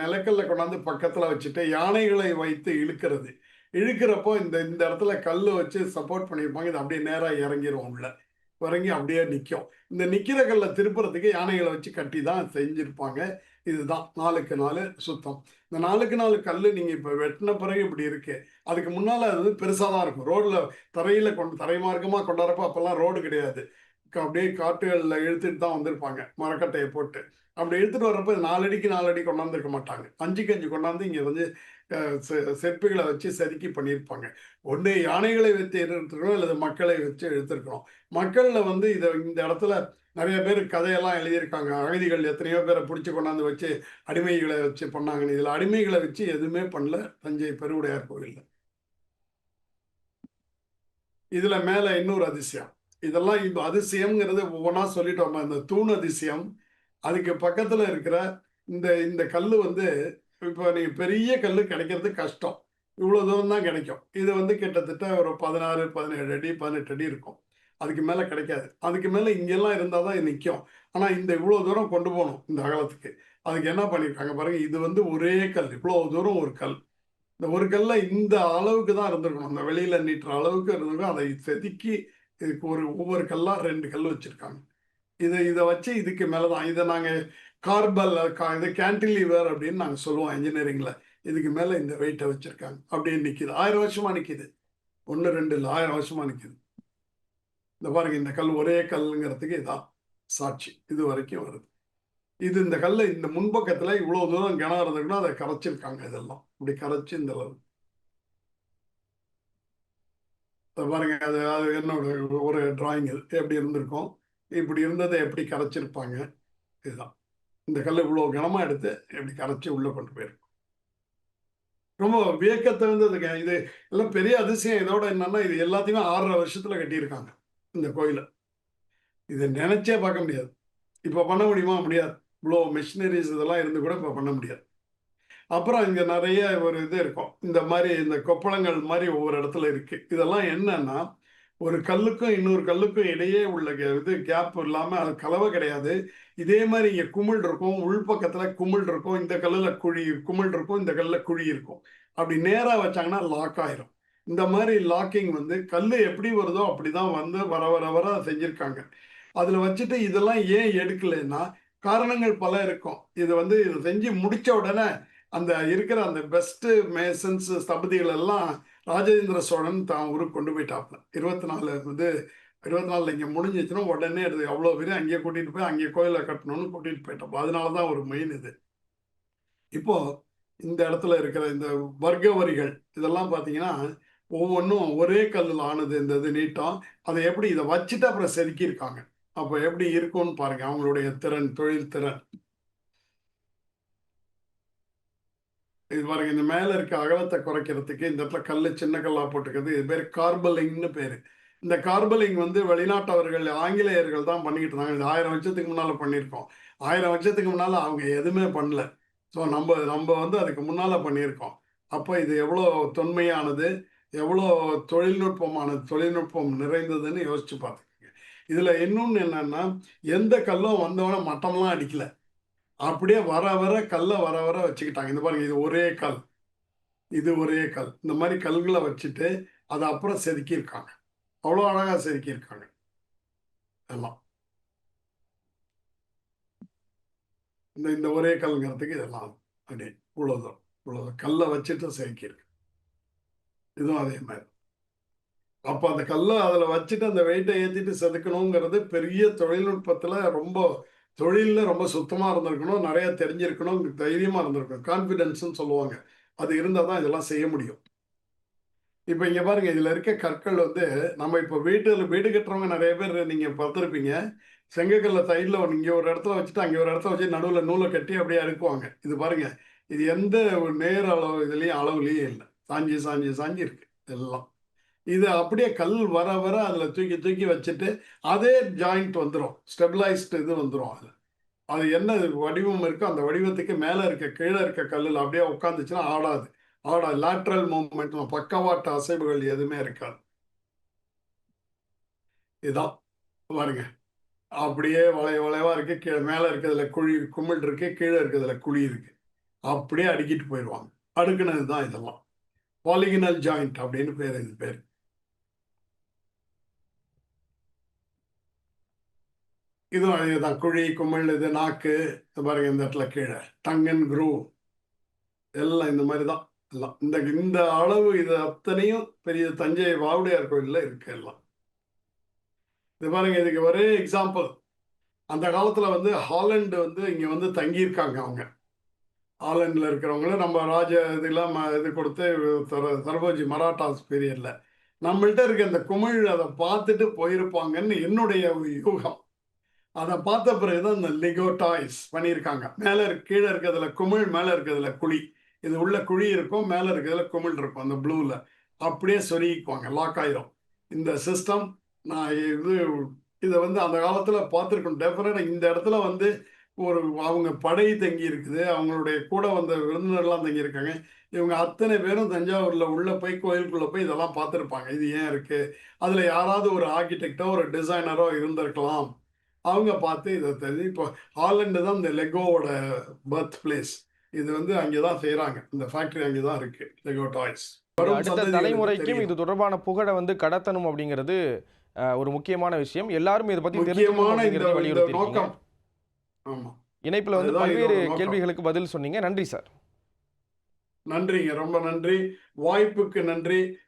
நிலக்கல்ல கொண்டாந்து பக்கத்துல வச்சுட்டு யானைகளை வைத்து இழுக்கிறது. இழுக்கிறப்போ இந்த இந்த இடத்துல கல்லு வச்சு சப்போர்ட் பண்ணியிருப்பாங்க. இது அப்படியே நேரா இறங்கிரும் உள்ள. இறங்கி அப்படியே நிற்கும். இந்த நிக்கிற கல்லை திருப்புறதுக்கு யானைகளை வச்சு கட்டி தான் செஞ்சிருப்பாங்க. இதுதான் 4க்கு 4 சுத்தம். இந்த 4க்கு 4 கல்லு நீங்க இப்ப வெட்டின பிறகு இப்படி இருக்கு. அதுக்கு முன்னால அது வந்து பெருசா தான் இருக்கும். ரோட்ல தரை மார்க்கமா கொண்டாடுறப்ப அப்பெல்லாம் ரோடு கிடையாது. அப்படியே காட்டுகள்ல இழுத்துட்டு தான் வந்திருப்பாங்க மரக்கட்டையை போட்டு. அப்படி எடுத்துட்டு வர்றப்ப 4 அடிக்கு 4 அடி கொண்டாந்துருக்க மாட்டாங்க. 5க்கு 5 கொண்டாந்து இங்க வந்து செருப்புகளை வச்சு செதுக்கி பண்ணியிருப்பாங்க. ஒன்று யானைகளை வைத்து எடுத்துருக்கணும், அல்லது மக்களை வச்சு எடுத்திருக்கணும். மக்கள்ல வந்து இந்த இடத்துல நிறைய பேர் கதையெல்லாம் எழுதியிருக்காங்க. அகதிகள் எத்தனையோ பேரை பிடிச்சி கொண்டாந்து வச்சு அடிமைகளை வச்சு பண்ணாங்கன்னு. இதில் அடிமைகளை வச்சு எதுவுமே பண்ணல தஞ்சை பெருவுடையார் கோவில்ல. இதுல மேல இன்னொரு அதிசயம். இதெல்லாம் இந்த அதிசயம்ங்கிறது ஒவ்வொன்றா சொல்லிட்டோம். இந்த தூண் அதிசயம். அதுக்கு பக்கத்துல இருக்கிற இந்த இந்த கல்லு வந்து இப்போ நீங்க பெரிய கல்லு கிடைக்கிறது கஷ்டம். இவ்வளவு தூரம் தான் கிடைக்கும். இது வந்து கிட்டத்தட்ட ஒரு 16, 17 அடி, 18 அடி இருக்கும். அதுக்கு மேல கிடைக்காது. அதுக்கு மேல இங்கெல்லாம் இருந்தால் தான் இது நிற்கும். ஆனா இந்த இவ்வளவு தூரம் கொண்டு போகணும் இந்த அகலத்துக்கு. அதுக்கு என்ன பண்ணியிருக்காங்க பாருங்க, இது வந்து ஒரே கல், இவ்வளோ தூரம் ஒரு கல். இந்த ஒரு கல்ல இந்த அளவுக்கு தான் இருந்திருக்கணும், அந்த வெளியில நீட்டுற அளவுக்கு இருந்திருக்கும். அதை செதுக்கி இதுக்கு ஒவ்வொரு கல்லா 2 கல் வச்சிருக்காங்க. இதை வச்சு இதுக்கு மேலே தான் இதை நாங்கள் கார்பல் இது கேன்டிலீவர் அப்படின்னு நாங்கள் சொல்லுவோம் இன்ஜினியரிங்ல. இதுக்கு மேலே இந்த வெயிட்டை வச்சிருக்காங்க, அப்படியே நிற்கிது. 1000 வருஷமா நிற்கிது. 1 2 இல்லை, 1000 வருஷமா நிற்கிது. இந்த பாருங்க, இந்த கல் ஒரே கல்லுங்கிறதுக்கு இதான் சாட்சி. இது வரைக்கும் வருது. இது இந்த கல்லை இந்த முன்பக்கத்தில் இவ்வளோ தூரம் கிணறு இருந்திருக்குன்னா அதை கரைச்சிருக்காங்க. இதெல்லாம் இப்படி கரைச்சி இந்த அளவு. பாருங்க, அது அது என்னோட ஒரு டிராயிங். இது எப்படி இருந்திருக்கும், இப்படி இருந்ததை எப்படி கரைச்சிருப்பாங்க. இதுதான் இந்த கல் இவ்வளோ கனமாக எடுத்து எப்படி கரைச்சி உள்ளே கொண்டு போயிருக்கும். ரொம்ப வியக்கத்தை இருந்ததுங்க. இது எல்லாம் பெரிய அதிசயம். இதோட என்னன்னா, இது எல்லாத்தையுமே 6.5 வருஷத்துல கட்டியிருக்காங்க இந்த கோயிலை. இதை நினைச்சே பார்க்க முடியாது. இப்போ பண்ண முடியுமா? முடியாது. இவ்வளோ மிஷினரிஸ் இதெல்லாம் இருந்து கூட இப்போ பண்ண முடியாது. அப்புறம் இங்கே நிறைய ஒரு இது இருக்கும், இந்த மாதிரி இந்த கொப்பளங்கள் மாதிரி ஒவ்வொரு இடத்துல இருக்கு. இதெல்லாம் என்னன்னா, ஒரு கல்லுக்கும் இன்னொரு கல்லுக்கும் இடையே உள்ள இது கேப் இல்லாமல் அது கலவை கிடையாது. இதே மாதிரி இங்கே குமிழ் இருக்கும், உள்பக்கத்தில் குமிழ் இருக்கும், இந்த கல்லில் குழி குமிழ் இருக்கும், இந்த கல்லில் குழி இருக்கும். அப்படி நேராக வச்சாங்கன்னா லாக் ஆயிரும். இந்த மாதிரி லாக்கிங் வந்து கல் எப்படி வருதோ அப்படி தான் வந்து வர வர வர செஞ்சுருக்காங்க. அதில் வச்சுட்டு இதெல்லாம் ஏன் எடுக்கலைன்னா, காரணங்கள் பல இருக்கும். இது வந்து இதை செஞ்சு முடித்த உடனே அந்த இருக்கிற அந்த பெஸ்ட் மேசன்ஸ் ஸ்தபதிகள் எல்லாம் ராஜேந்திர சோழன் தான் ஊருக்கு கொண்டு போயிட்டாப்ல. 24 வந்து 24 இங்கே முடிஞ்சிச்சுன்னா உடனே எடுத்து அவ்வளோ பேரும் அங்கேயே கூட்டிகிட்டு போய் அங்கேயே கோயிலை கட்டணும்னு கூட்டிகிட்டு போயிட்டோம். அதனால தான் ஒரு மெயின் இது. இப்போ இந்த இடத்துல இருக்கிற இந்த வர்க்க வரிகள் இதெல்லாம் பார்த்தீங்கன்னா ஒவ்வொன்றும் ஒரே கல்லில் ஆனது. இந்த இது நீட்டம் அதை எப்படி இதை வச்சுட்டு அப்புறம் செதுக்கியிருக்காங்க. அப்போ எப்படி இருக்கும்னு பாருங்க அவங்களுடைய திறன், தொழில் திறன். இது பாருங்க, இந்த மேலே இருக்க அகலத்தை குறைக்கிறதுக்கு இந்த இடத்துல கல் சின்ன கல்லாக போட்டுக்கிறது. இது பேர் கார்பலிங்னு பேர். இந்த கார்பலிங் வந்து வெளிநாட்டவர்கள், ஆங்கிலேயர்கள் தான் பண்ணிக்கிட்டு இருந்தாங்க. இது 1000 வருஷத்துக்கு முன்னால் பண்ணியிருக்கோம். 1000 வருஷத்துக்கு முன்னால் அவங்க எதுவுமே பண்ணல. ஸோ நம்ம நம்ம வந்து அதுக்கு முன்னால் பண்ணியிருக்கோம். அப்போ இது எவ்வளோ தொன்மையானது, எவ்வளோ தொழில்நுட்பமானது, தொழில்நுட்பம் நிறைந்ததுன்னு யோசிச்சு பார்த்துக்கோங்க. இதில் இன்னொன்று என்னன்னா, எந்த கல்லும் வந்தவொடனே மட்டம்லாம் அடிக்கல. அப்படியே வர வர கல்லை வர வர வச்சுக்கிட்டாங்க. இந்த பாருங்க, இது ஒரே கல், இது ஒரே கல். இந்த மாதிரி கல்களை வச்சுட்டு அதை அப்புறம் செதுக்கியிருக்காங்க. அவ்வளோ அழகாக செதுக்கியிருக்காங்க எல்லாம். இந்த இந்த ஒரே கல்ங்கிறதுக்கு இதெல்லாம் அப்படி இவ்வளோதான் இவ்வளோதான் கல்லை வச்சுட்டு செதுக்கியிருக்கு. இதுவும் அதே மாதிரி. அப்போ அந்த கல்லை அதில் வச்சுட்டு அந்த வெயிட்டை ஏற்றிட்டு செதுக்கணுங்கிறது பெரிய தொழில்நுட்பத்தில் ரொம்ப தொழிலில் ரொம்ப சுத்தமாக இருந்திருக்கணும், நிறையா தெரிஞ்சிருக்கணும், தைரியமாக இருந்திருக்கணும். கான்ஃபிடென்ஸ்ன்னு சொல்லுவாங்க. அது இருந்தால் தான் இதெல்லாம் செய்ய முடியும். இப்போ இங்கே பாருங்க, இதில் இருக்க கற்கள் வந்து நம்ம இப்போ வீடு கட்டுறவங்க நிறைய பேர் நீங்கள் பார்த்துருப்பீங்க. செங்கக்கல்ல சைடில் இங்கே ஒரு இடத்துல வச்சுட்டு அங்கே ஒரு இடத்துல வச்சு நடுவில் நூலை கட்டி அப்படியே அடுக்குவாங்க. இது பாருங்க, இது எந்த ஒரு நேர் அளவு இதுலேயும் அளவுலேயும் இல்லை. சாஞ்சி சாஞ்சி சாஞ்சி இருக்கு எல்லாம். இது அப்படியே கல் வர வர அதில் தூக்கி தூக்கி வச்சுட்டு அதே ஜாயிண்ட் வந்துடும், ஸ்டெபிளைஸ்டு இது வந்துடும். அதில் அது என்ன வடிவம் இருக்கோ அந்த வடிவத்துக்கு மேலே இருக்க கீழே இருக்க கல்லில் அப்படியே உட்காந்துச்சுன்னா ஆடாது. லேட்ரல் மூவ்மெண்ட், பக்கவாட்டு அசைவுகள் எதுவுமே இருக்காது. இதுதான் பாருங்க, அப்படியே வளைவா இருக்கு. கீழே மேலே இருக்கிறதுல குழி குமிழ் இருக்கு, கீழே இருக்கிறதுல குழி இருக்கு. அப்படியே அடுக்கிட்டு போயிடுவாங்க. அடுக்குனது தான் இதெல்லாம். பாலிகினல் ஜாயிண்ட் அப்படின்னு பேர். இது பேர். இதுவும் அதேதான். குழி, குமிழ், இது நாக்கு. பாருங்க, இந்த இடத்துல கீழே டங் அண்ட் க்ரூவ் எல்லாம் இந்த மாதிரி தான். எல்லாம் இந்த இந்த அளவு இது அத்தனையும் பெரிய தஞ்சை வாவுடையார் கோயிலில் இருக்கு எல்லாம். இது பாருங்க, இதுக்கு ஒரே எக்ஸாம்பிள். அந்த காலத்தில் வந்து ஹாலண்டு வந்து இங்கே வந்து தங்கியிருக்காங்க. அவங்க ஹாலண்டில் இருக்கிறவங்கள நம்ம ராஜ இதெல்லாம் இது கொடுத்து சரபோஜி மராட்டாஸ் பீரியடில் நம்மள்கிட்ட இருக்க இந்த குமிழ் அதை பார்த்துட்டு போயிருப்பாங்கன்னு என்னுடைய யூகம். அதை பார்த்த பிறகுதான் இந்த லிகோடாய்ஸ் பண்ணியிருக்காங்க. மேலே கீழே இருக்கிறதுல குமிழ், மேலே இருக்கிறதுல குழி. இது உள்ள குழி இருக்கும், மேலே இருக்கிறதுல குமிழ் இருக்கும். அந்த ப்ளூவில் அப்படியே சொருகிக்குவாங்க, லாக் ஆயிரும். இந்த சிஸ்டம் நான் இதை வந்து அந்த காலத்தில் பார்த்துருக்கணும். டெஃபினட்டாக இந்த இடத்துல வந்து ஒரு அவங்க படை தங்கி இருக்குது, அவங்களுடைய கூட வந்த விருந்தினர்லாம் தங்கியிருக்காங்க. இவங்க அத்தனை பேரும் தஞ்சாவூரில் உள்ளே போய் கோயிலுக்குள்ளே போய் இதெல்லாம் பார்த்துருப்பாங்க. இது ஏன் இருக்குது, அதில் யாராவது ஒரு ஆர்கிடெக்டோ ஒரு டிசைனரோ இருந்திருக்கலாம் அவங்க பார்த்து இதை தெரிஞ்சு இப்போ ஹாலண்டு தான் இந்த லெகோவோட பர்த் பிளேஸ். இது வந்து அங்கேதான் செய்யறாங்க, இந்த ஃபேக்டரி அங்கேதான் இருக்கு, லெகோ டாய்ஸ். வரும் அடுத்த சந்ததிகளுக்கு தலைமுறைக்கும் தெரியும். இது தொடர்பான புகழை வந்து கடத்தணும் அப்படிங்கிறது ஒரு முக்கியமான விஷயம். எல்லாரும் இதை பத்தி தெரிஞ்சுக்கணும் முக்கியமான இந்த அப்படிங்கிறத இந்த வலியுறுத்தி நோக்கம். ஆமா, இணைப்புல வந்து அதுதான் பல்வேறு இதோட நோக்கம். கேள்விகளுக்கு பதில் சொன்னீங்க. நன்றி சார். நன்றிங்க, ரொம்ப நன்றி. வாய்ப்புக்கு நன்றி.